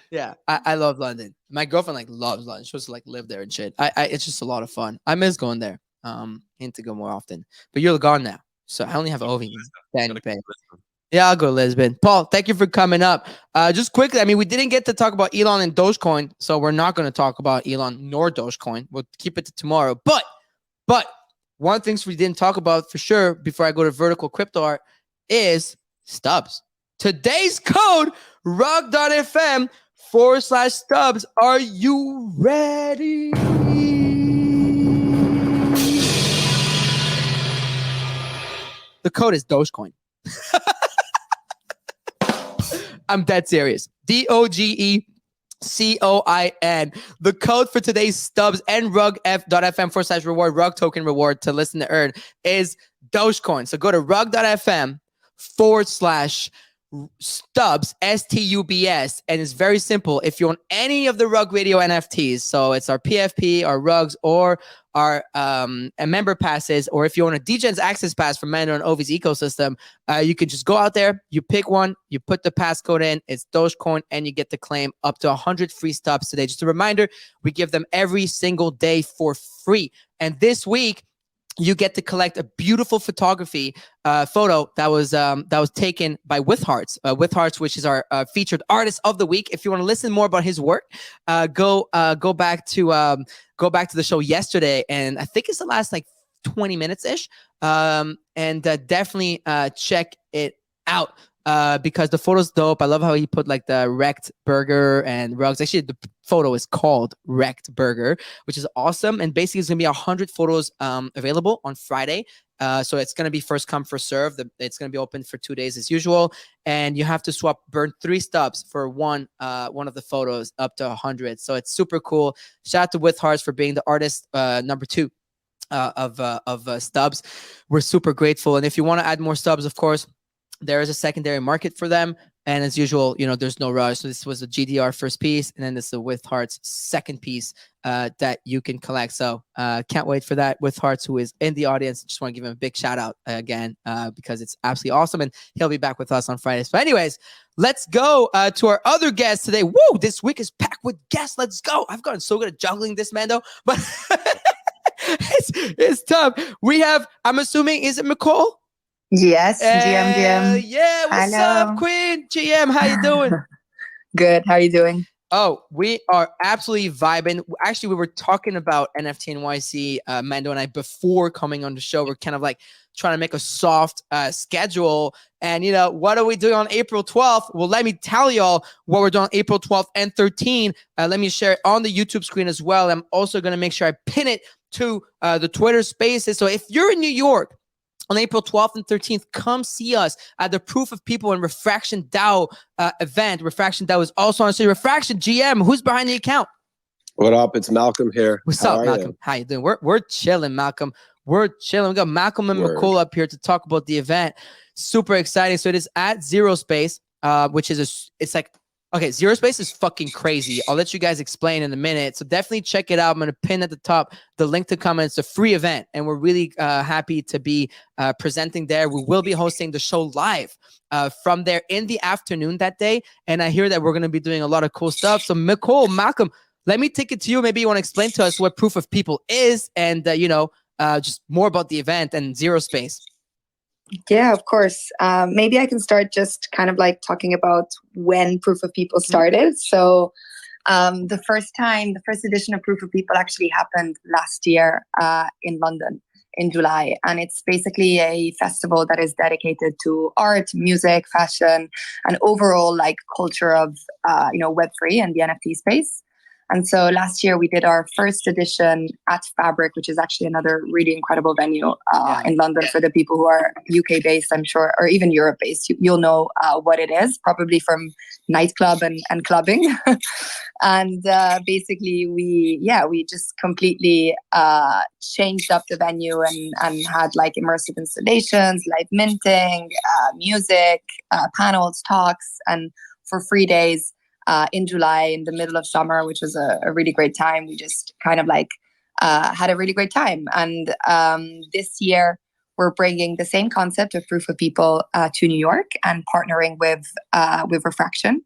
Yeah, I love London. My girlfriend loves London. She wants to live there and shit. It's just a lot of fun. I miss going there. Need to go more often. But you're gone now, so I only have Ovi. Yeah, I'll go Lisbon. Paul, thank you for coming up. Just quickly, I mean, we didn't get to talk about Elon and Dogecoin, so we're not going to talk about Elon nor Dogecoin. We'll keep it to tomorrow. But one of the things we didn't talk about for sure before I go to vertical crypto art is stubs. Today's code, rug.fm/stubs. Are you ready? The code is Dogecoin. I'm dead serious. DOGECOIN. The code for today's stubs and rug.fm/reward, rug token reward to listen to earn is Dogecoin. So go to rug.fm/stubs, STUBS, and it's very simple. If you want any of the Rug Radio NFTs, so it's our PFP, our rugs, or our member passes, or if you want a DGen's access pass from Mando and Ovi's ecosystem, you can just go out there, you pick one, you put the passcode in, it's Dogecoin, and you get to claim up to 100 free stubs today. Just a reminder, we give them every single day for free. And this week, you get to collect a beautiful photography photo that was taken by With Hearts, which is our featured artist of the week. If you want to listen more about his work, go back to the show yesterday, and I think it's the last like 20 minutes ish, and definitely check it out. Because the photo's dope. I love how he put like the wrecked burger and rugs. Actually, the photo is called Wrecked Burger, which is awesome. And basically, it's going to be 100 photos available on Friday. So it's going to be first come, first serve. It's going to be open for 2 days as usual. And you have to burn 3 stubs for one of the photos up to 100. So it's super cool. Shout out to With Hearts for being the artist number 2 of stubs. We're super grateful. And if you want to add more stubs, of course, there is a secondary market for them. And as usual, there's no rush. So this was a GDR first piece, and then this is the With Hearts second piece that you can collect. So can't wait for that. With Hearts, who is in the audience, just want to give him a big shout out again because it's absolutely awesome. And he'll be back with us on Fridays. But anyways, let's go to our other guest today. Woo! This week is packed with guests. Let's go. I've gotten so good at juggling this, Mando, but it's tough. We have, I'm assuming, is it McCall? Yes, GM. Yeah, what's up, Queen? GM, how you doing? Good. How are you doing? Oh, we are absolutely vibing. Actually, we were talking about NFT NYC, Mando and I, before coming on the show. We're kind of like trying to make a soft schedule. And, what are we doing on April 12th? Well, let me tell y'all what we're doing on April 12th and 13th. Let me share it on the YouTube screen as well. I'm also going to make sure I pin it to the Twitter Spaces. So if you're in New York, on April 12th and 13th, come see us at the Proof of People and Refraction DAO event. Refraction DAO is also on City Refraction. GM, who's behind the account? What up? It's Malcolm here. What's up, Malcolm? How you doing? We're chilling, Malcolm. We're chilling. We got Malcolm and McCall up here to talk about the event. Super exciting. So it is at Zero Space, which is it's like, okay, Zero Space is fucking crazy. I'll let you guys explain in a minute. So definitely check it out. I'm going to pin at the top the link to come. And it's a free event. And we're really happy to be presenting there. We will be hosting the show live from there in the afternoon that day. And I hear that we're going to be doing a lot of cool stuff. So Nicole, Malcolm, let me take it to you. Maybe you want to explain to us what Proof of People is and, just more about the event and Zero Space. Yeah, of course. Maybe I can start just kind of like talking about when Proof of People started. So the first edition of Proof of People actually happened last year in London in July. And it's basically a festival that is dedicated to art, music, fashion, and overall like culture of, Web3 and the NFT space. And so last year we did our first edition at Fabric, which is actually another really incredible venue in London for the people who are UK based, I'm sure, or even Europe based. You'll know what it is, probably from nightclub and clubbing. And basically we just completely changed up the venue and had like immersive installations, live minting, music, panels, talks, and for 3 days. In July, in the middle of summer, which was a really great time. We just kind of like had a really great time. And this year, we're bringing the same concept of Proof of People to New York and partnering with Refraction,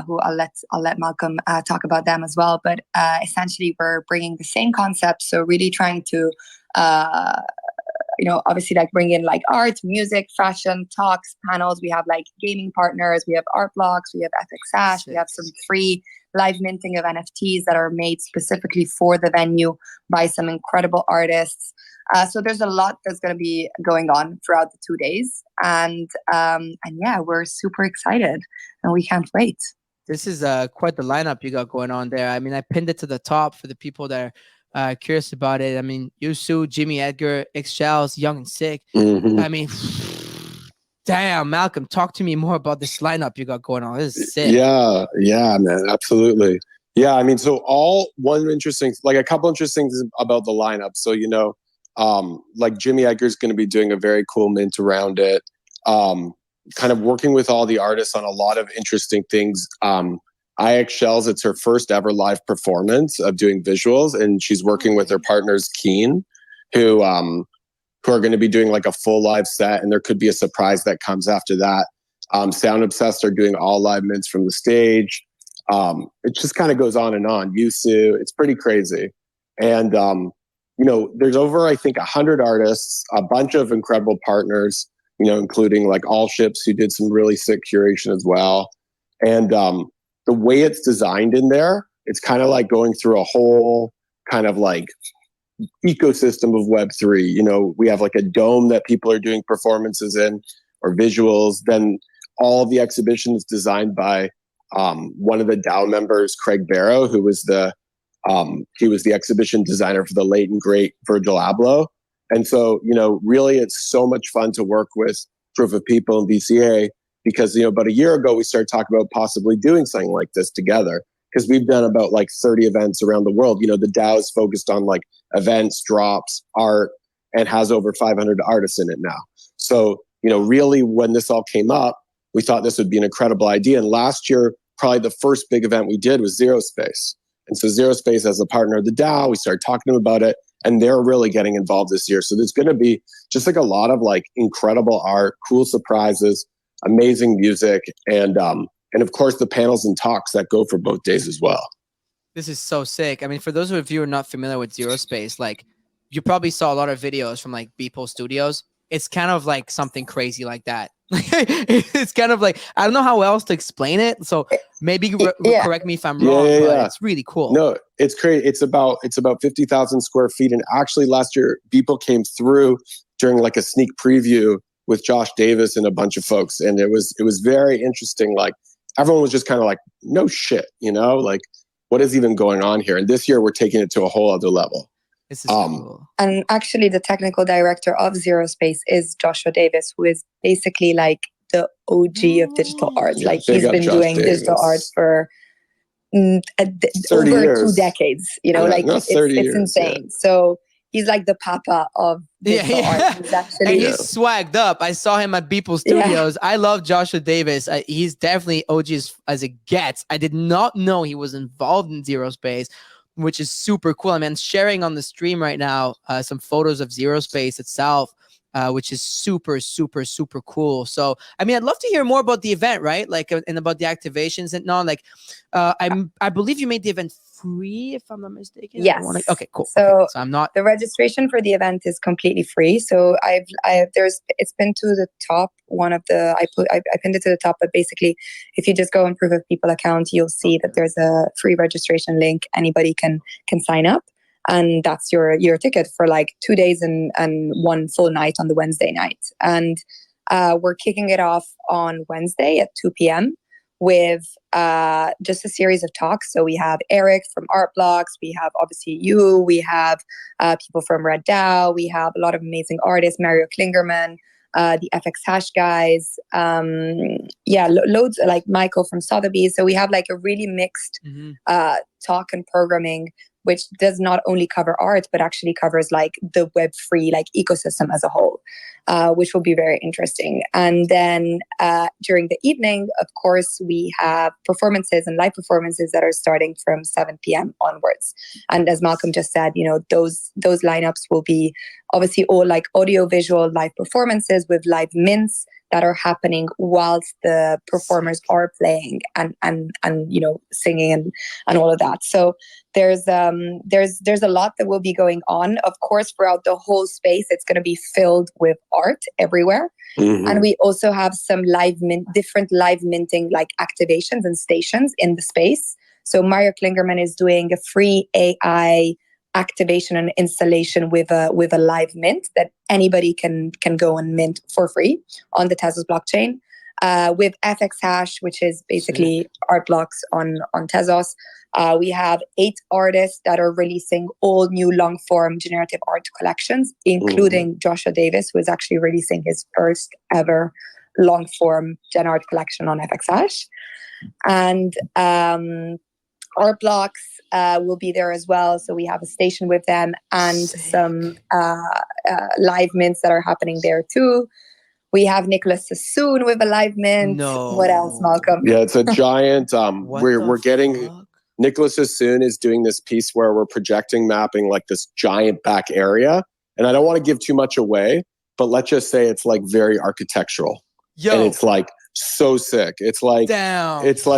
who I'll let Malcolm talk about them as well. But essentially, we're bringing the same concept. So really trying to obviously like bring in like art, music, fashion, talks, panels. We have like gaming partners, we have art blocks, we have FX Hash, we have some free live minting of NFTs that are made specifically for the venue by some incredible artists. So there's a lot that's going to be going on throughout the 2 days. And yeah, we're super excited and we can't wait. This is quite the lineup you got going on there. I mean, I pinned it to the top for the people that are curious about it. I mean, Yusu, Jimmy Edgar, X-Shells, Young and Sick. I mean, damn, Malcolm, talk to me more about this lineup you got going on. This is sick. Yeah, man, absolutely. Yeah, I mean, so a couple interesting things about the lineup. So, like Jimmy Edgar's going to be doing a very cool mint around it. Kind of working with all the artists on a lot of interesting things. IX Shells, it's her first ever live performance of doing visuals, and she's working with her partners Keen, who are going to be doing like a full live set, and there could be a surprise that comes after that. Sound Obsessed are doing all live mints from the stage. It just kind of goes on and on. Yusu, it's pretty crazy. And, there's over, I think, 100 artists, a bunch of incredible partners, including like All Ships, who did some really sick curation as well. And the way it's designed in there, it's kind of like going through a whole kind of like ecosystem of Web3. We have like a dome that people are doing performances in or visuals. Then all of the exhibition is designed by one of the DAO members, Craig Barrow, who was he was the exhibition designer for the late and great Virgil Abloh. And so, really it's so much fun to work with Proof of People and VCA because, about a year ago, we started talking about possibly doing something like this together because we've done about like 30 events around the world. The DAO is focused on like events, drops, art, and has over 500 artists in it now. So, really when this all came up, we thought this would be an incredible idea. And last year, probably the first big event we did was Zero Space. And so Zero Space, as a partner of the DAO, we started talking to them about it, and they're really getting involved this year. So there's going to be just like a lot of like incredible art, cool surprises, amazing music, and of course the panels and talks that go for both days as well. This is so sick. I mean, for those of you who are not familiar with Zero Space, like you probably saw a lot of videos from like Beeple Studios. It's kind of like something crazy like that. It's kind of like, I don't know how else to explain it. So maybe correct me if I'm wrong, but it's really cool. No, it's crazy. It's about 50,000 square feet. And actually last year, Beeple came through during like a sneak preview with Josh Davis and a bunch of folks. And it was very interesting. Like everyone was just kind of like, no shit, like what is even going on here? And this year we're taking it to a whole other level. This is cool. And actually the technical director of Zero Space is Joshua Davis, who is basically like the OG of digital art. Yeah, like he's been doing digital art for over years. 2 decades, it's insane. Yeah. So he's like the papa of digital art. He's actually, and he's swagged up. I saw him at Beeple Studios. I love Joshua Davis. He's definitely OG as it gets. I did not know he was involved in Zero Space, which is super cool. I mean, I'm sharing on the stream right now some photos of Zero Space itself, which is super, super, super cool. So, I mean, I'd love to hear more about the event, right? Like, and about the activations and all. Like, I believe you made the event free, if I'm not mistaken. Yes. Okay, cool. So, so I'm not. The registration for the event is completely free. So it's been to the top. One of the I pinned it to the top, but basically, if you just go on Proof of People account, you'll see that there's a free registration link. Anybody can sign up. And that's your ticket for like 2 days and one full night on the Wednesday night. And we're kicking it off on Wednesday at 2 p.m. with just a series of talks. So we have Eric from Art Blocks. We have obviously you. We have people from Red DAO. We have a lot of amazing artists, Mario Klingerman, the FX Hash guys. Loads like Michael from Sotheby's. So we have like a really mixed talk and programming, which does not only cover art, but actually covers like the Web3 like ecosystem as a whole, which will be very interesting. And then during the evening, of course, we have performances and live performances that are starting from 7 p.m. onwards. And as Malcolm just said, those lineups will be obviously all like audio visual live performances with live mints that are happening whilst the performers are playing and singing and all of that. So there's a lot that will be going on. Of course, throughout the whole space, it's going to be filled with art everywhere. Mm-hmm. And we also have some different live minting like activations and stations in the space. So Mario Klingerman is doing a free AI activation and installation with a live mint that anybody can go and mint for free on the Tezos blockchain. With FX Hash, which is basically art blocks on Tezos. We have 8 artists that are releasing all new long form generative art collections, including Joshua Davis, who is actually releasing his first ever long form gen art collection on FX Hash. And art blocks will be there as well. So we have a station with them and some live mints that are happening there too. We have Nicholas Sassoon with a live mint. No. What else, Malcolm? Yeah, it's a giant. We're getting fuck? Nicholas Sassoon is doing this piece where we're projecting mapping like this giant back area, and I don't want to give too much away, but let's just say it's like very architectural, and it's like so sick. It's like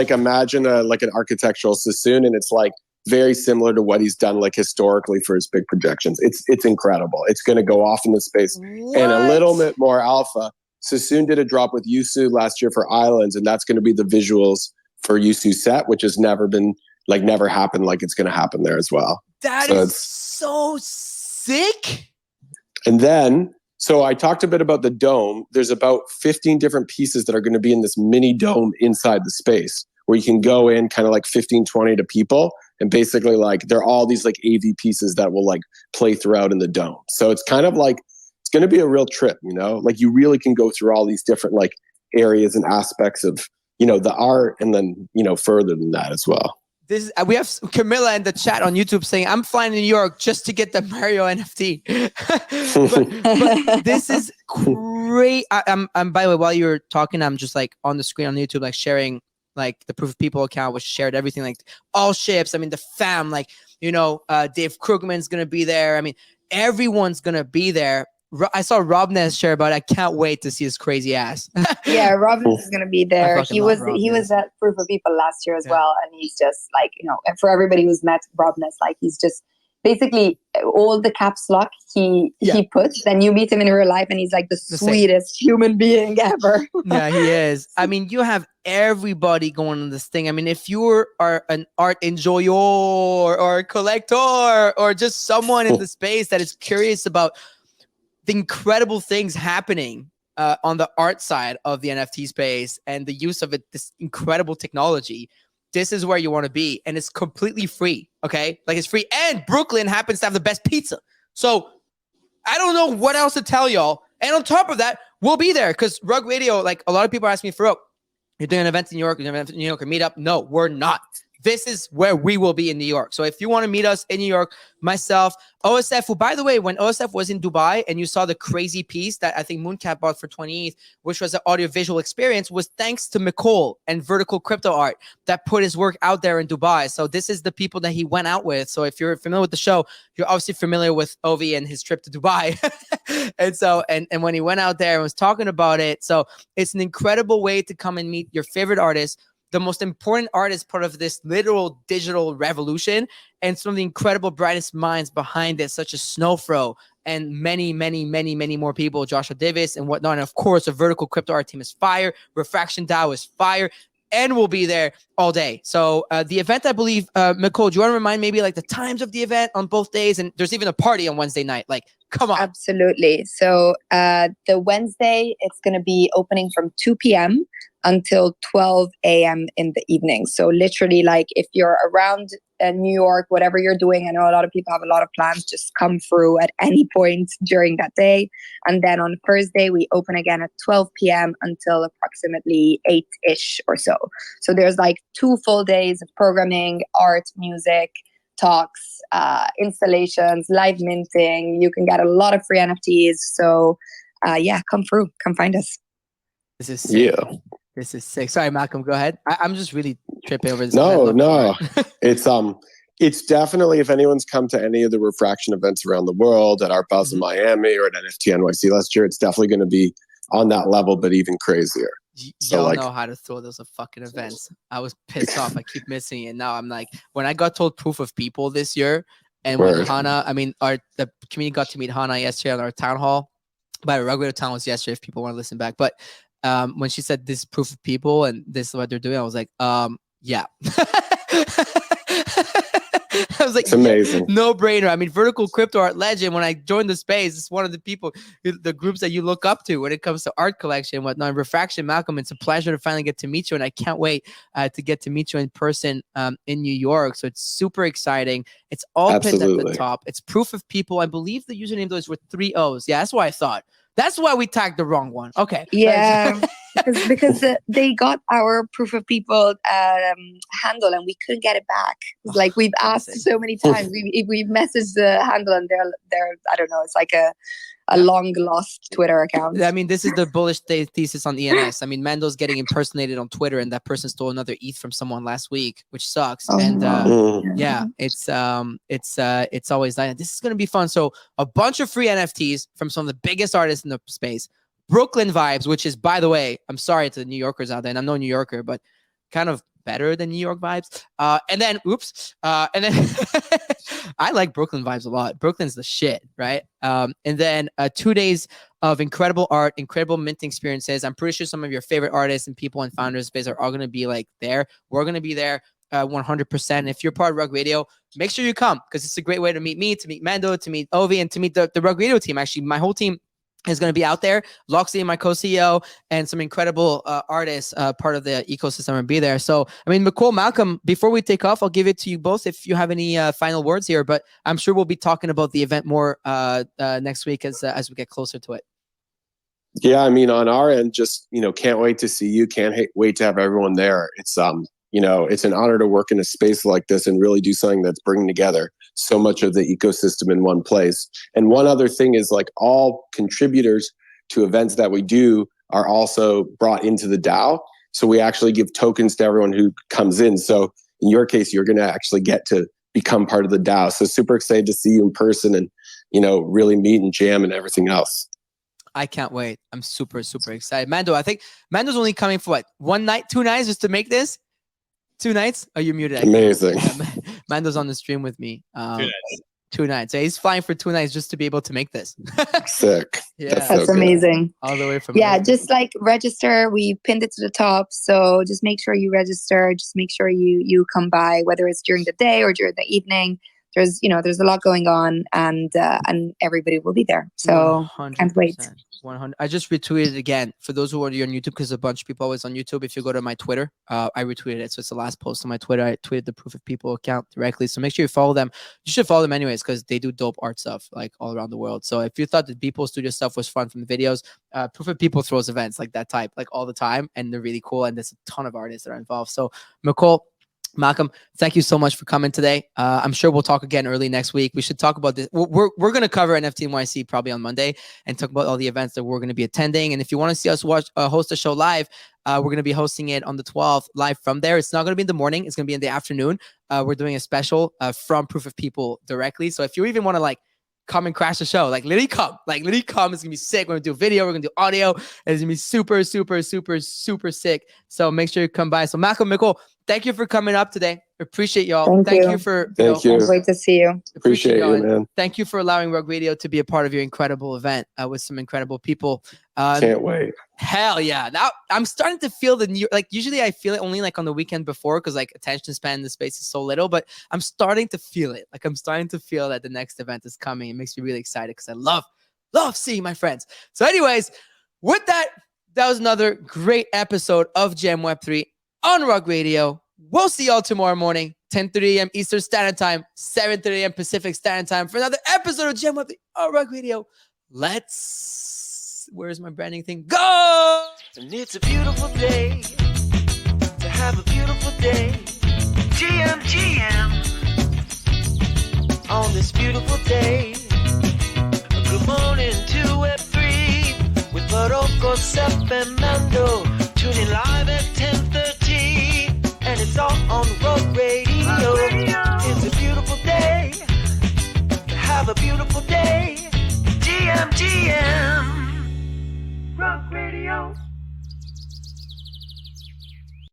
imagine like an architectural Sassoon, and it's like very similar to what he's done like historically for his big projections. It's incredible. It's going to go off in the space. What? And a little bit more alpha. Sassoon did a drop with Yusu last year for Islands, and that's going to be the visuals for Yusu set, which has never happened like it's going to happen there as well. That is so sick. And then, so I talked a bit about the dome. There's about 15 different pieces that are going to be in this mini dome inside the space where you can go in kind of like 15, 20 to people. And basically like, they're all these like AV pieces that will like play throughout in the dome. So it's kind of like, it's going to be a real trip, you know, like you really can go through all these different like areas and aspects of, you know, the art and then, you know, further than that as well. This we have Camilla in the chat on YouTube saying, I'm flying to New York just to get the Mario NFT. but this is great. I'm by the way, while you're talking, I'm just like on the screen on YouTube, like sharing like the Proof of People account, which shared everything, like all ships. I mean, the fam, like, you know, Dave Krugman's going to be there. I mean, everyone's going to be there. I saw Rob Ness share about it. I can't wait to see his crazy ass. Yeah, Rob Ness is going to be there. He was at Proof of People last year as well. And he's just like, you know, and for everybody who's met Rob Ness, like he's just basically all the caps lock he puts. Then you meet him in real life and he's like the sweetest human being ever. Yeah, he is. I mean, you have everybody going on this thing. I mean, if you are an art enjoyer or a collector or just someone in the space that is curious about the incredible things happening on the art side of the NFT space and the use of it, this incredible technology, this is where you want to be. And it's completely free, okay? Like it's free. And Brooklyn happens to have the best pizza. So I don't know what else to tell y'all. And on top of that, we'll be there because Rug Radio, like a lot of people ask me, Farouk, you're doing an event in New York, you're doing an event in New York, or meet up. No, we're not. This is where we will be in New York. So if you want to meet us in New York, myself, OSF, who, by the way, when OSF was in Dubai and you saw the crazy piece that I think Mooncap bought for 20th, which was an audiovisual experience, was thanks to Mikol and Vertical Crypto Art that put his work out there in Dubai. So this is the people that he went out with. So if you're familiar with the show, you're obviously familiar with Ovi and his trip to Dubai. And so, and when he went out there and was talking about it. So it's an incredible way to come and meet your favorite artists, the most important artist, part of this literal digital revolution, and some of the incredible brightest minds behind it, such as Snowfro and many, many, many, many more people, Joshua Davis and whatnot. And of course, the Vertical Crypto Art team is fire. Refraction DAO is fire. And we'll be there all day. So the event, I believe, Nicole, do you want to remind maybe like the times of the event on both days? And there's even a party on Wednesday night. Like, come on. Absolutely. So the Wednesday, it's going to be opening from 2 p.m. until 12 a.m. in the evening. So literally, like if you're around New York, whatever you're doing, I know a lot of people have a lot of plans, just come through at any point during that day. And then on Thursday, we open again at 12 p.m. until approximately 8-ish or so. So there's like 2 full days of programming, art, music, talks, installations, live minting. You can get a lot of free NFTs. So yeah, come through, come find us. This is sick. Yeah. This is sick. Sorry, Malcolm, go ahead. I'm just really tripping over this. No. It's definitely, if anyone's come to any of the refraction events around the world at Art Basel Miami or at NFT NYC last year, it's definitely going to be on that level, but even crazier. So, y'all like- know how to throw those fucking events. I was pissed off. I keep missing it. Now I'm like, when I got told proof of people this year, and when Word. Hannah, the community got to meet Hannah yesterday on our town hall. By the way, Rugby Town was yesterday if people want to listen back. But when she said this proof of people and this is what they're doing, I was like, yeah. I was like, It's amazing. No brainer. I mean, Vertical Crypto Art Legend, when I joined the space, it's one of the people, the groups that you look up to when it comes to art collection and whatnot. Refraction, Malcolm, it's a pleasure to finally get to meet you. And I can't wait to get to meet you in person in New York. So it's super exciting. It's all pinned at the Absolutely. top. It's proof of people. I believe the username though is with 3 O's. Yeah, that's what I thought. That's why we tagged the wrong one. Okay. Yeah, because they got our proof of people handle and we couldn't get it back. It's like we've asked so many times. We've messaged the handle and they're I don't know. It's like a long lost Twitter account. I mean, this is the bullish thesis on ENS. I mean, Mando's getting impersonated on Twitter, and that person stole another ETH from someone last week, which sucks. Oh, and no. yeah, it's always like this is gonna be fun. So a bunch of free NFTs from some of the biggest artists in the space. Brooklyn vibes, which is, by the way, I'm sorry to the New Yorkers out there, and I'm no New Yorker, but kind of better than New York vibes. And then I like Brooklyn vibes a lot. Brooklyn's the shit, right? And then 2 days of incredible art, incredible minting experiences. I'm pretty sure some of your favorite artists and people in Founders Space are all going to be like there. We're going to be there 100%. If you're part of Rug Radio, make sure you come because it's a great way to meet me, to meet Mando, to meet Ovi, and to meet the Rug Radio team. Actually, my whole team is going to be out there. Loxley, my co-CEO, and some incredible artists, part of the ecosystem, will be there. So, I mean, McCall, Malcolm, before we take off, I'll give it to you both if you have any final words here. But I'm sure we'll be talking about the event more next week as we get closer to it. Yeah, I mean, on our end, just, can't wait to see you. Can't wait to have everyone there. It's, it's an honor to work in a space like this and really do something that's bringing together so much of the ecosystem in one place. And one other thing is, like, all contributors to events that we do are also brought into the DAO. So we actually give tokens to everyone who comes in. So in your case, you're going to actually get to become part of the DAO. So super excited to see you in person and, really meet and jam and everything else. I can't wait. I'm super, super excited. Mando, I think Mando's only coming for what? 1 night, 2 nights just to make this? 2 nights? Oh, you're muted. Amazing. Mando's on the stream with me. 2 nights. Yeah, he's flying for 2 nights just to be able to make this. Sick. Yeah, that's so amazing. All the way from just like register. We pinned it to the top, so just make sure you register. Just make sure you come by, whether it's during the day or during the evening. There's a lot going on, and everybody will be there. So 100%. Can't wait. 100. I just retweeted again for those who are on YouTube, because a bunch of people always on YouTube. If you go to my Twitter, I retweeted it. So it's the last post on my Twitter. I tweeted the Proof of People account directly. So make sure you follow them. You should follow them anyways, because they do dope art stuff like all around the world. So if you thought the Beeple Studio stuff was fun from the videos, Proof of People throws events like that type, like all the time, and they're really cool. And there's a ton of artists that are involved. So McCall, Malcolm, thank you so much for coming today. I'm sure we'll talk again early next week. We should talk about this. We're going to cover NFT NYC probably on Monday and talk about all the events that we're going to be attending. And if you want to see us host a show live, we're going to be hosting it on the 12th live from there. It's not going to be in the morning. It's going to be in the afternoon. We're doing a special from Proof of People directly. So if you even want to come and crash the show, literally come. It's going to be sick. We're going to do video. We're going to do audio. And it's going to be super, super, super, super sick. So make sure you come by. So Malcolm, Mikkel, thank you for coming up today. Appreciate y'all. Thank you for Thank you. Great to see you. Appreciate you, man. Thank you for allowing Rug Radio to be a part of your incredible event with some incredible people. Can't wait. Hell yeah. Now I'm starting to feel the new, usually I feel it only on the weekend before, because attention span in the space is so little, but I'm starting to feel it. I'm starting to feel that the next event is coming. It makes me really excited because I love seeing my friends. So anyways, with that was another great episode of Gem Web3 on Rug Radio. We'll see y'all tomorrow morning, 10:30 a.m. Eastern Standard Time, 7:30 a.m. Pacific Standard Time for another episode of Gem Web3 on Rug Radio. Where's my branding thing? Go! And it's a beautiful day to have a beautiful day. GM on this beautiful day. Good morning to Web3 with Barocco, Sep, and Mando. Tune in live at 10:30, and it's all on Rug Radio. It's a beautiful day to have a beautiful day. GM, Rug Radio. radio.